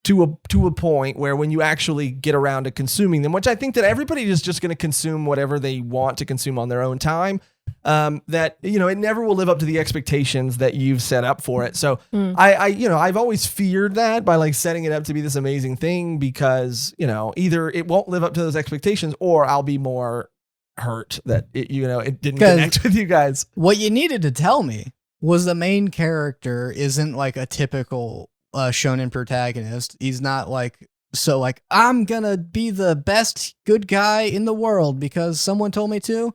to a point where when you actually get around to consuming them, which I think that everybody is just going to consume whatever they want to consume on their own time, that, it never will live up to the expectations that you've set up for it. So I've always feared that by like setting it up to be this amazing thing, because, either it won't live up to those expectations, or I'll be more hurt that it didn't connect with you guys. What you needed to tell me was the main character isn't like a typical shonen protagonist. He's not like, so like, I'm gonna be the best good guy in the world because someone told me to,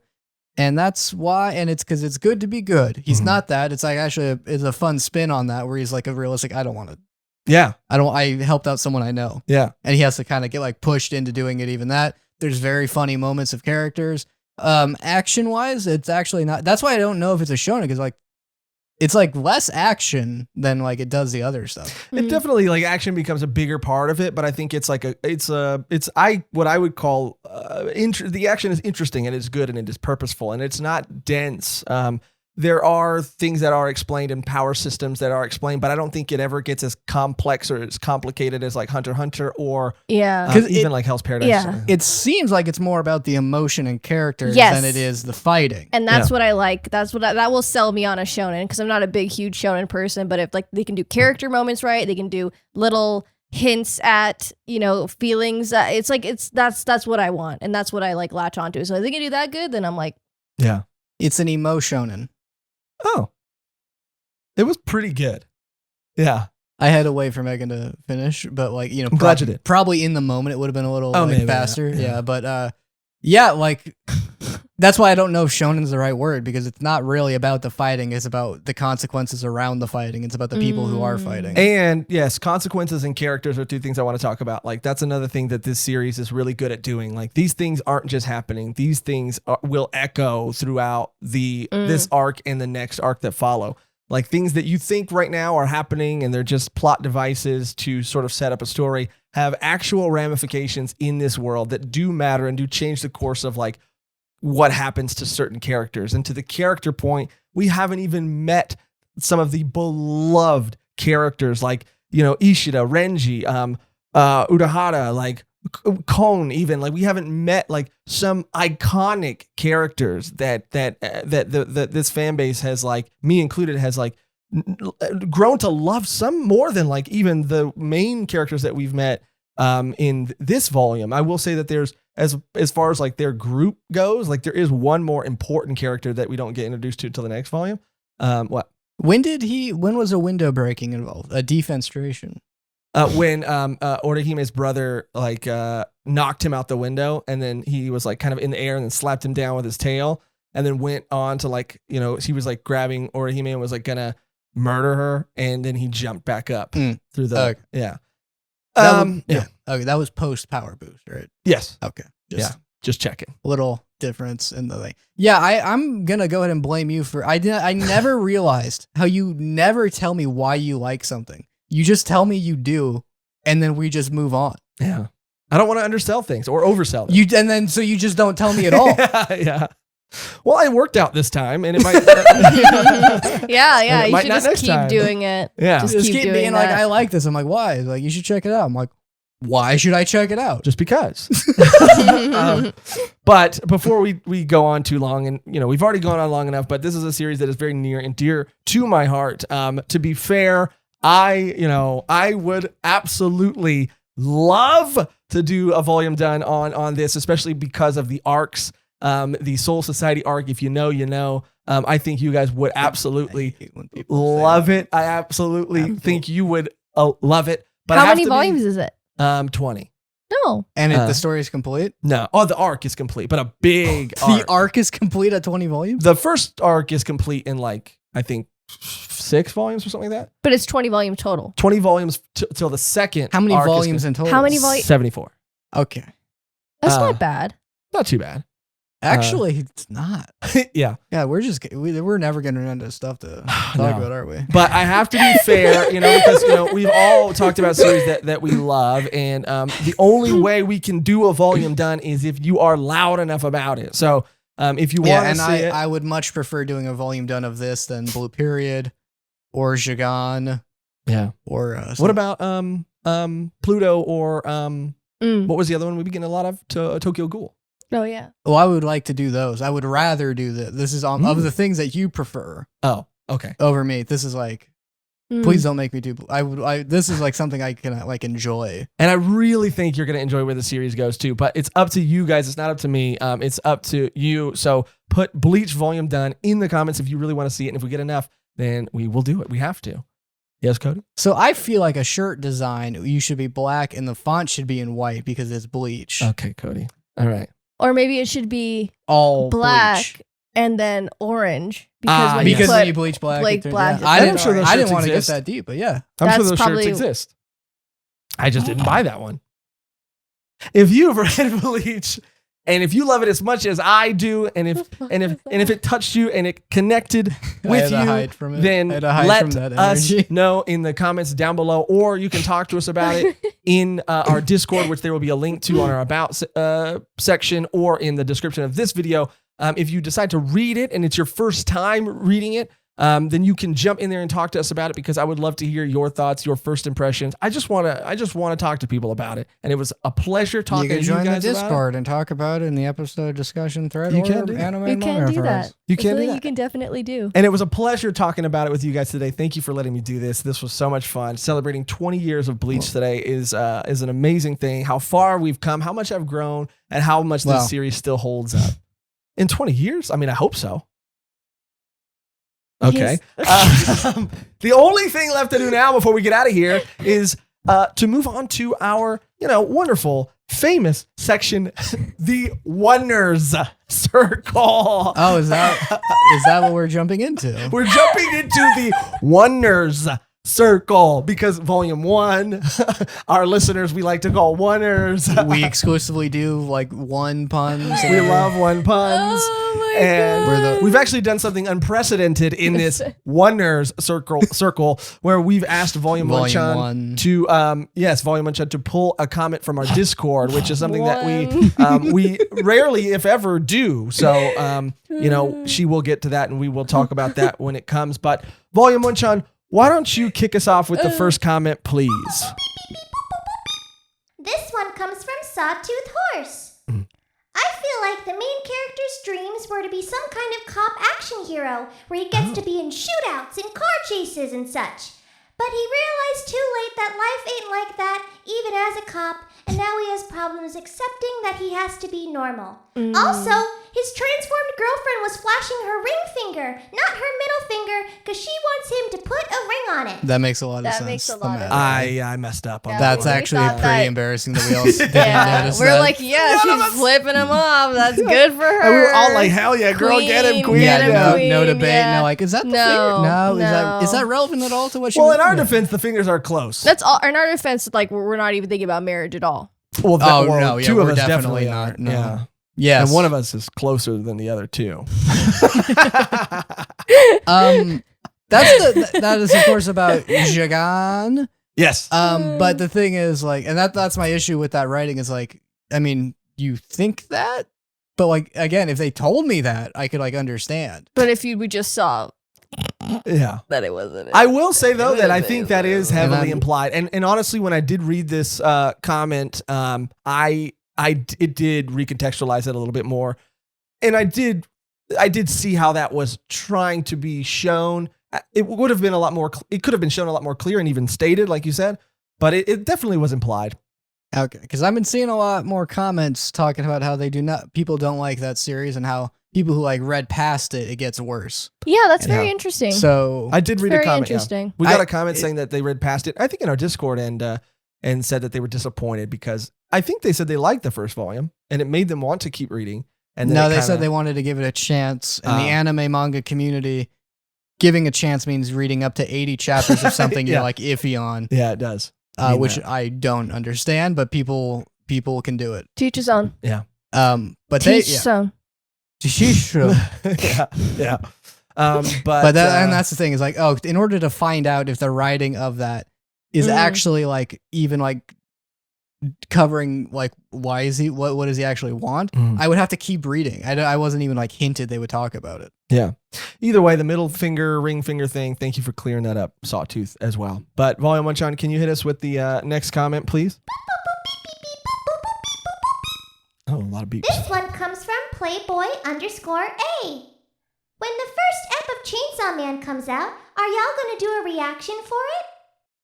and that's why, and it's because it's good to be good. He's not that. It's like actually it's a fun spin on that, where he's like a realistic, I don't want to. Yeah. I helped out someone I know. Yeah. And he has to kind of get like pushed into doing it, even that. There's very funny moments of characters. Action wise, it's actually not. That's why I don't know if it's a shonen, because like, it's like less action than like it does the other stuff. It definitely, like, action becomes a bigger part of it, but I think it's like what I would call the action is interesting and it's good and it is purposeful and it's not dense. There are things that are explained and power systems that are explained, but I don't think it ever gets as complex or as complicated as like Hunter x Hunter or even like Hell's Paradise. Yeah. It seems like it's more about the emotion and characters than it is the fighting. And that's what I like. That's what that will sell me on a shonen, because I'm not a big, huge shonen person, but if like they can do character moments right, they can do little hints at, feelings. That's what I want. And that's what I like latch onto. So if they can do that good, then I'm like, yeah, it's an emo shonen. Oh, it was pretty good. Yeah. I had to wait for Megan to finish, but like, I'm glad you did. Probably in the moment it would have been a little maybe, faster. Yeah. But like that's why I don't know if shonen is the right word, because it's not really about the fighting. It's about the consequences around the fighting. It's about the people who are fighting. And yes, consequences and characters are two things I want to talk about. Like, that's another thing that this series is really good at doing. Like, these things aren't just happening. These things will echo throughout this arc and the next arc that follow. Like, things that you think right now are happening and they're just plot devices to sort of set up a story have actual ramifications in this world that do matter and do change the course of like what happens to certain characters. And to the character point, we haven't even met some of the beloved characters like, Ishida, Renji, Urahara, like Kon, even. Like, we haven't met like some iconic characters that this fan base has, like me included, has like grown to love some more than like even the main characters that we've met in this volume. I will say that there's, as far as like their group goes, like there is one more important character that we don't get introduced to till the next volume. What? When was a window breaking involved? A defenestration? When Orihime's brother like knocked him out the window, and then he was like kind of in the air and then slapped him down with his tail, and then went on to like, you know, he was like grabbing Orihime and was like gonna murder her, and then he jumped back up through the yeah. Okay, that was post power boost, right? Yes. Okay. Just checking. Little difference in the thing. Yeah, I'm gonna go ahead and blame you for I never realized how you never tell me why you like something. You just tell me you do, and then we just move on. Yeah. I don't want to undersell things or oversell them. So you just don't tell me at all. Yeah. Well, I worked out this time, and it might. Yeah. You might should not just next keep time. doing it. Yeah. Just keep keep doing being that. like, I like this. I'm like, why? He's like, you should check it out. I'm like, why should I check it out? Just because. But before we go on too long, and you know we've already gone on long enough, but this is a series that is very near and dear to my heart. To be fair, I would absolutely love to do a volume done on this, especially because of the arcs, the Soul Society arc. If you know, you know. I think you guys would absolutely love it. I absolutely think you would love it. But how many volumes is it? 20. No. And if the story is complete? No. Oh, the arc is complete, but a big The arc is complete at 20 volumes? The first arc is complete in like, I think 6 volumes or something like that. But it's 20 volumes total. 20 volumes till the second. How many arc volumes in total? How many volumes? 74. Okay. That's not bad. Not too bad. Actually, it's not. Yeah. Yeah, we're never getting into stuff to talk about, are we? But I have to be fair, because we've all talked about series that we love, and the only way we can do a volume done is if you are loud enough about it. So if you want to see it, I would much prefer doing a volume done of this than Blue Period or Jagan. Yeah. Or what about Pluto or what was the other one we begin a lot of? Tokyo Ghoul. Oh yeah. Well, I would like to do those. I would rather do this. This is of the things that you prefer. Oh, okay. Over me. This is like, please don't make me do. This is like something I can like enjoy. And I really think you're gonna enjoy where the series goes too. But it's up to you guys. It's not up to me. It's up to you. So put Bleach volume done in the comments if you really want to see it. And if we get enough, then we will do it. We have to. Yes, Cody? So I feel like a shirt design, you should be black and the font should be in white because it's Bleach. Okay, Cody. All right. Or maybe it should be all black Bleach. And then orange because when you bleach black. Black. Yeah. I didn't shirts want to get exist. that deep, but yeah. I'm sure That's those probably- shirts exist. I just didn't buy that one. If you've read Bleach and if you love it as much as I do, and if it touched you and it connected with you, then let us know in the comments down below, or you can talk to us about it in our Discord, which there will be a link to on our About section or in the description of this video. If you decide to read it and it's your first time reading it, then you can jump in there and talk to us about it, because I would love to hear your thoughts, your first impressions. I just want to talk to people about it, and it was a pleasure talking to you guys about it. You can join the Discord and talk about it in the episode discussion thread. You or can do that. anime You and can manga do threads. that. You can do Something that. you can definitely do. And it was a pleasure talking about it with you guys today. Thank you for letting me do this. This was so much fun. Celebrating 20 years of Bleach today is an amazing thing. How far we've come, how much I've grown, and how much this series still holds up. In 20 years? I mean, I hope so. Okay. Yes. The only thing left to do now before we get out of here is to move on to our, wonderful, famous section, the Wonders Circle. Oh, is that what we're jumping into? We're jumping into the Wonders Circle because Volume 1, our listeners we like to call Wonders. We exclusively do like one puns. We love one puns. Oh my And we've actually done something unprecedented in this Wonders circle where we've asked Volume 1 to Volume 1 to pull a comment from our Discord, which is something that we rarely, if ever, do. So she will get to that and we will talk about that when it comes. But Volume 1, why don't you kick us off with the first comment, please? This one comes from Sawtooth Horse. I feel like the main character's dreams were to be some kind of cop action hero where he gets to be in shootouts and car chases and such. But he realized too late that life ain't like that, even as a cop, and now he has problems accepting that he has to be normal. Also, his transformed girlfriend was flashing her ring finger, not her middle finger, because she wants him to put a ring on it. That makes a lot of That sense. makes a lot of I messed up on that. That's we actually thought pretty that- embarrassing that we all didn't notice We're that. like, yeah, she's flipping him off. That's good for her. And we were all like, hell yeah, girl, get him, queen. yeah, Get him, no, queen, no debate. yeah. No, like, is that the No, finger? No, is no. that relevant at all to what she? Well, in our yeah. defense, the fingers are close. That's all. In our defense, like we're not even thinking about marriage at all. Well, no, yeah, two of we're us definitely definitely not, are. no. Yeah. Yes, And one of us is closer than the other two. that is of course about Jagan. Yes. But the thing is, like, and that's my issue with that writing is like, I mean, you think that, but like again, if they told me that, I could like understand. But if we just saw Yeah. that it wasn't. I will say though It that I is, think it that is. is heavily I'm- implied. And honestly, when I did read this comment, it did recontextualize it a little bit more, and I did see how that was trying to be shown. It would have been a lot more. It could have been shown a lot more clear and even stated, like you said. But it definitely was implied. Okay, because I've been seeing a lot more comments talking about how people don't like that series and how people who like read past it gets worse. Yeah, that's Yeah. very interesting. So I did read a very comment. Yeah. interesting. We got I- a comment saying that they read past it. I think in our Discord and said that they were disappointed because I think they said they liked the first volume and it made them want to keep reading. And then no, it they kinda- said they wanted to give it a chance. In Oh. the anime manga community, giving a chance means reading up to 80 chapters of something Yeah. you're like iffy on, Yeah, it does. Mean which that. I don't understand, but people can do it. Teach his own. But they, Teach his own. yeah, yeah. But that, and that's the thing is like, oh, in order to find out if the writing of that is actually like even like covering like why is he what does he actually want, I would have to keep reading. I wasn't even like hinted they would talk about it. Yeah. Either way, the middle finger, ring finger thing, thank you for clearing that up, Sawtooth, as well. But Volume 1, Sean, can you hit us with the next comment, please? Oh, a lot of beeps. This one comes from Playboy_A. When the first ep of Chainsaw Man comes out, are y'all gonna do a reaction for it?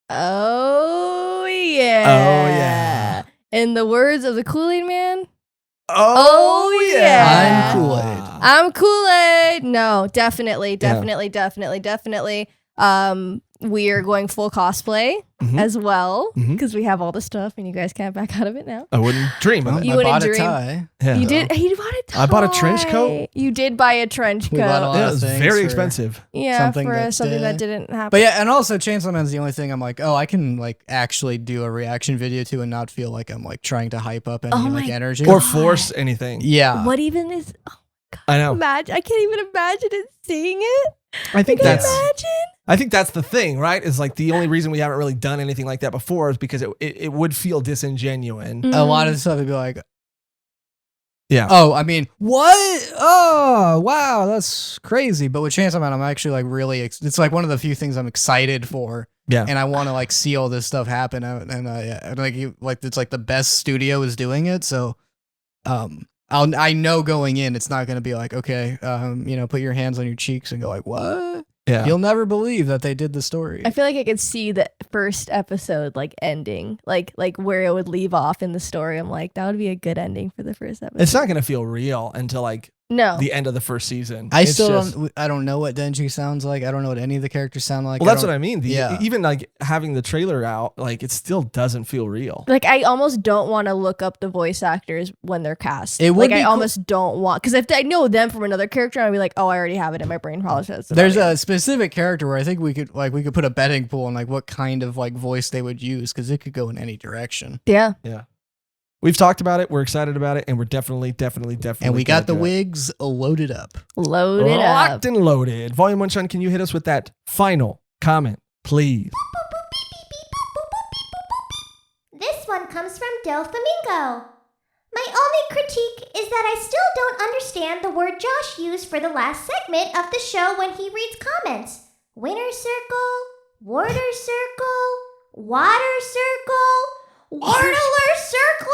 Oh yeah. Oh, yeah. In the words of the Kool-Aid Man, Oh, yeah. I'm Kool-Aid. I'm Kool-Aid. No, definitely. We are going full cosplay Mhm. as well Mhm. because we have all the stuff and you guys can't back out of it now. I wouldn't dream of it. You I wouldn't bought a dream. tie. Yeah. You did. You bought a tie. I bought a trench coat. You did buy a trench We bought a coat. lot Yeah, it of was things very for- expensive. Yeah, something for that, something that didn't happen. But yeah, and also Chainsaw Man's the only thing I'm like, oh, I can like actually do a reaction video to and not feel like I'm like trying to hype up any Oh like my energy. Or force anything. yeah. What even is? I know. Imagine. I can't even imagine it seeing it. I think Can you that's. imagine? I think that's the thing, right? Is like the only reason we haven't really done anything like that before is because it would feel disingenuous. A lot of stuff would be like, Yeah. oh, I mean, what? Oh, wow, that's crazy. But with Chainsaw Man, I'm actually like really, it's like one of the few things I'm excited for. Yeah. And I want to like see all this stuff happen. And like it's like the best studio is doing it. So, I know going in, it's not going to be like, okay, put your hands on your cheeks and go like, what? Yeah. You'll never believe that they did the story. I feel like I could see the first episode like ending, like where it would leave off in the story. I'm like, that would be a good ending for the first episode. It's not going to feel real until like No. the end of the first season. I It's still just- don't. I don't know what Denji sounds like. I don't know what any of the characters sound like. Well, that's what I mean. yeah. Even like having the trailer out, like it still doesn't feel real. Like I almost don't want to look up the voice actors when they're cast. It would like be I cool- almost don't want, because if I know them from another character, I'd be like, oh, I already have it in my brain. Probably says There's a specific character where I think we could put a betting pool on like what kind of like voice they would use because it could go in any direction. yeah. We've talked about it. We're excited about it, and we're definitely. And we got the gonna do it. wigs loaded up. Load it up. Locked and loaded. Volume 1, Sean, can you hit us with that final comment, please? This one comes from Del Flamingo. My only critique is that I still don't understand the word Josh used for the last segment of the show when he reads comments. Winner circle, water circle, water circle, waterler circler.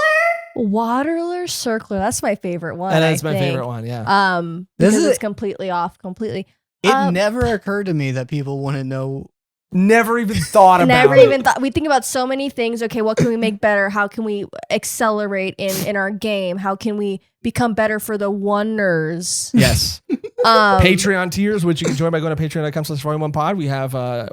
Waterler Circler. That's my favorite one. That is I my think. favorite one, yeah. This Because is it's completely off. Completely. It never occurred to me that people wouldn't know Never even thought about Never it. even thought. We think about so many things. Okay, what can we make better? How can we accelerate in our game? How can we become better for the oneers? Yes. Patreon tiers, which you can join by going to patreon.com/volume1pod. We have a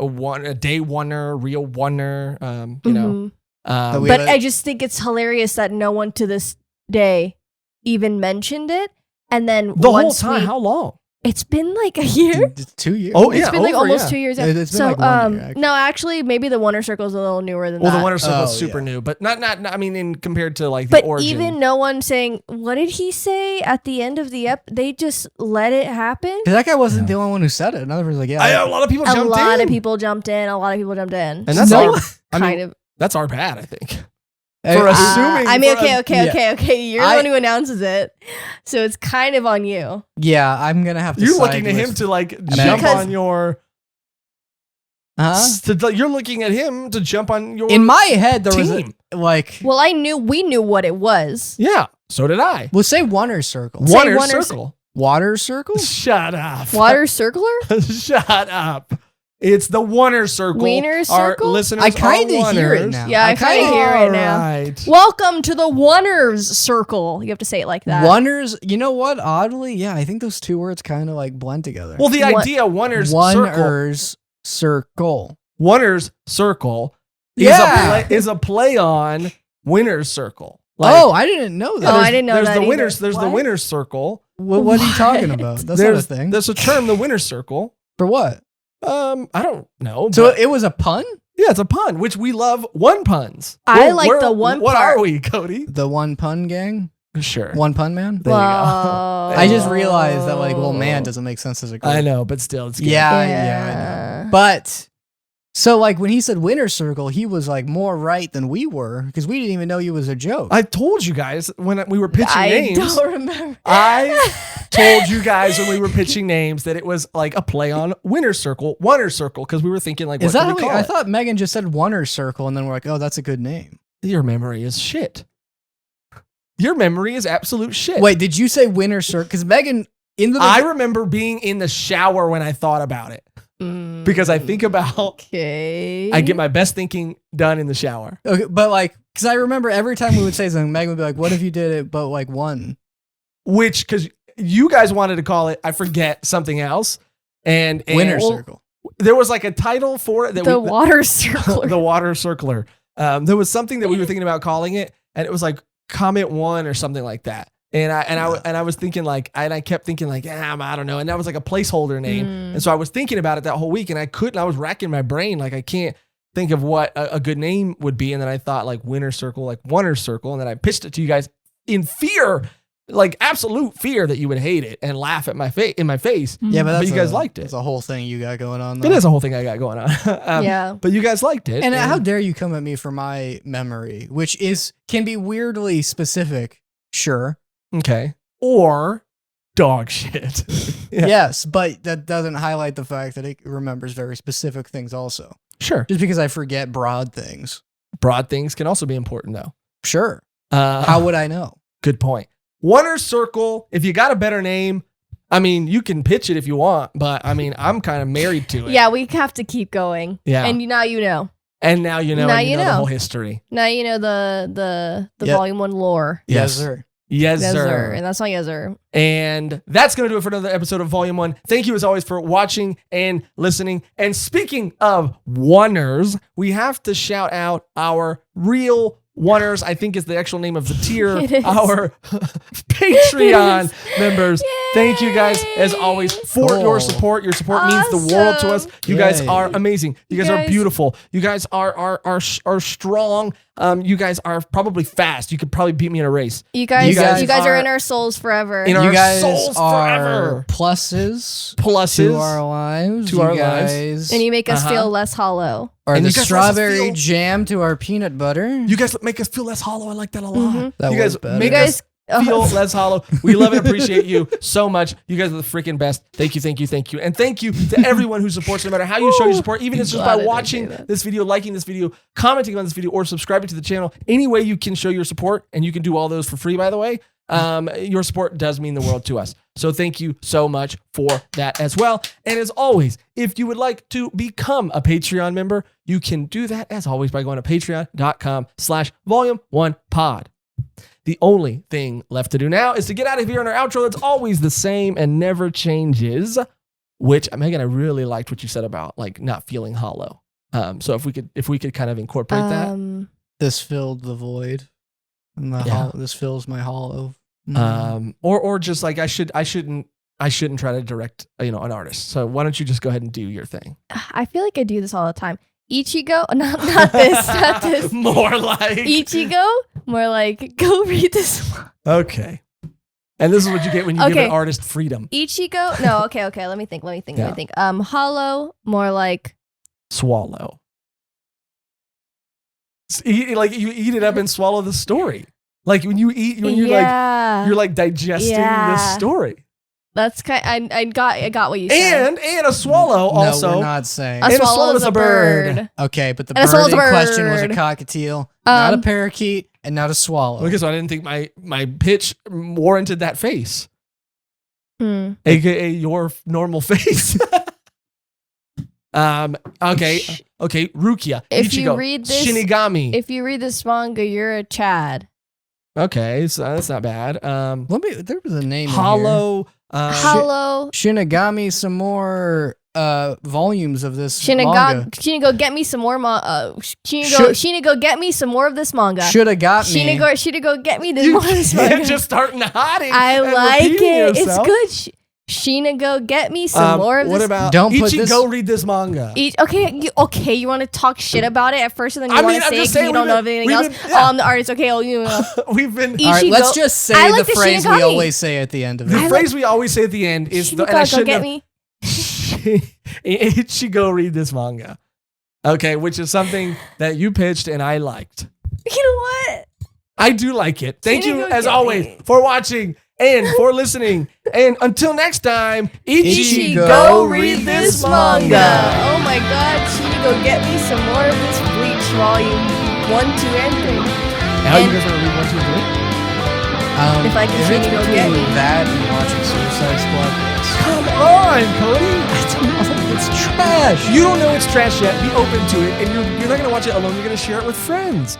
day oneer, real oneer, you know. But I just think it's hilarious that no one to this day even mentioned it. And then the whole time, how long? It's been like a year. It's 2 years. Oh, It's been like almost 2 years. It's been So, like 1 year, actually. no, actually, maybe the Wonder Circle is a little newer than Well, that. the Wonder Circle is Oh, super yeah. new, but not. I mean, in compared to like the But origin. even no one saying, what did he say at the end of the they just let it happen. 'Cause that guy wasn't the only one who said it. Another was like, yeah. a lot of people A jumped lot in. of people jumped in. And that's No. our, I kind mean, of. that's our bad, I think. Hey, For assuming. I mean, for us- okay. You're the one who announces it, so it's kind of on you. Yeah, I'm gonna have to. You're side looking to him with- to like jump Because- on your. Huh? You're looking at him to jump on your. In my head, there was team. like, Well, we knew what it was. Yeah, so did I. we'll say Wonder Circle, Say Wonder Wonder Circle. Water Circle. Shut up. Water circler? Shut up. It's the Wonder Circle. Wiener Our circle? listeners I kind are of hear it Wonders. now. Yeah, I kind of hear it now. Alright. Welcome to the Wonders Circle. You have to say it like that. Wonders. You know what? Oddly, yeah, I think those two words kind of like blend together. Well, the idea Wonders Circle. Wonders Circle. Wonders Circle Yeah. is a play on Winner's Circle. Oh, I didn't know that. Oh, I didn't know there's that the either. winners. There's the What? Winner's Circle. What are you talking about? That's not a There's thing. There's a term, the Winner's Circle. For what? I don't know. So but- it was a pun? yeah, it's a pun, which we love. One puns. I like the one What part. are we, Cody? The one pun gang? Sure. One pun man? There you go. I just realized that like, well, man doesn't make sense as a group. I know, but still, it's good. Yeah, I know. But so like when he said Winner Circle, he was like more right than we were because we didn't even know he was a joke. I told you guys when we were pitching I names. don't remember. I told you guys when we were pitching names that it was like a play on Winner's Circle, Wonder Circle, because we were thinking like, Is what that do how we we, call I it? thought Megan just said Wonder Circle and then we're like, oh, that's a good name. Your memory is shit. Your memory is absolute shit. Wait, did you say Winner Circle? Because Megan in the I remember being in the shower when I thought about it because I think about. Okay. I get my best thinking done in the shower. okay, but like because I remember every time we would say something, Megan would be like, "What if you did it but like one?" Which because you guys wanted to call it, I forget something else, and Winner well, Circle. There was like a title for it that the we, Water Circle. the water circler. There was something that we were thinking about calling it, and it was like Comet One or something like that. And I was thinking like, and I kept thinking like, I don't know. And that was like a placeholder name. And so I was thinking about it that whole week, and I was racking my brain like I can't think of what a good name would be. And then I thought like Winner Circle, like Wonder Circle, and then I pitched it to you guys in fear, like absolute fear that you would hate it and laugh at my in my face. Yeah, but, that's you guys liked it. It's a whole thing you got going on. Though. It is a whole thing I got going on. Yeah. But you guys liked it. And how dare you come at me for my memory, which can be weirdly specific. Sure. Okay. Or dog shit. Yeah. Yes, but that doesn't highlight the fact that it remembers very specific things also. Sure. Just because I forget broad things. Broad things can also be important though. Sure. How would I know? Good point. Wonder Circle, if you got a better name, I mean, you can pitch it if you want, but I mean, I'm kind of married to it. Yeah, we have to keep going. Yeah. And now you know. And now you know, Now and you you know the know. whole history. Now you know the Yep. volume 1 lore. Yes, sir. Yes, Yes, sir. And that's not yes, sir. And that's going to do it for another episode of Volume 1. Thank you as always for watching and listening. And speaking of Wonders, we have to shout out our real Wonders, I think is the actual name of the tier, It is. our Patreon members. Yay. Thank you guys as always for Cool. your support. Your support means the world to us. You guys Yay. are amazing. You guys are guys- beautiful. You guys are strong. You guys are probably fast. You could probably beat me in a race. You guys, You guys you guys are are- in our souls forever. In You our guys souls are forever. pluses Pluses to our lives. to You our lives. guys and you make us Uh-huh. feel less hollow. are And the you guys strawberry feel- jam to our peanut butter. You guys make us feel less hollow. I like that a lot. That you guys was better. make You us guys- feel less hollow. We love and appreciate you so much. You guys are the freaking best. Thank you, thank you, thank you. And thank you to everyone who supports, no matter how you show your support, even if it's just Glad I by didn't watching say that. this video, liking this video, commenting on this video, or subscribing to the channel. Any way you can show your support, and you can do all those for free, by the way. Your support does mean the world to us. So thank you so much for that as well. And as always, if you would like to become a Patreon member, you can do that as always by going to patreon.com/volume1pod. The only thing left to do now is to get out of here on our outro. That's always the same and never changes, which Megan, I really liked what you said about like not feeling hollow. So if we could kind of incorporate that. This filled the void. And this fills my hollow. Or just like I shouldn't try to direct, an artist. So why don't you just go ahead and do your thing? I feel like I do this all the time. Ichigo, not this. More like Ichigo, more like go read this. Okay. And this is what you get when you give an artist freedom. Ichigo, no, okay. Let me think. Hollow, more like swallow. Like you eat it up and swallow the story. Like when you eat, you're like digesting the story. That's kind. I got what you said. And a swallow also. No, we're not saying. A swallow is a bird. Okay, but the bird in question was a cockatiel, not a parakeet, and not a swallow. Because I didn't think my pitch warranted that face. AKA your normal face. Okay, Rukia, if Ichigo, you read this, Shinigami. If you read this manga, you're a Chad. Okay, so that's not bad. There was a name. Hollow. Hollow. Shinigami, some more volumes of this manga. Shinigo, get me some more. Shinigo, get me some more of this manga. Shoulda got me. Shinigo, get me this more of this manga. Just starting hiding. I like it. Yourself. It's good. Shinigo, get me some more of this. What about Ichigo, read this manga? Okay, you want to talk shit about it at first, and then you want to say you don't know anything else. I'm the artist. Okay, we've been. All right, let's just say the phrase we always say at the end of it. The phrase we always say at the end is and I shouldn't get me. Ichigo, read this manga. Okay, which is something that you pitched and I liked. You know what? I do like it. Thank you, as always, for watching and for listening. And until next time, Ichigo, read this manga. Oh my god, Ichigo, get me some more of this Bleach volume 1, 2, and 3. Now you guys want to read 1, 2, and 3? If I can Ichigo get me. That and watching Suicide Squad. Come on, Cody. It's trash. You don't know it's trash yet. Be open to it. And you're not going to watch it alone. You're going to share it with friends.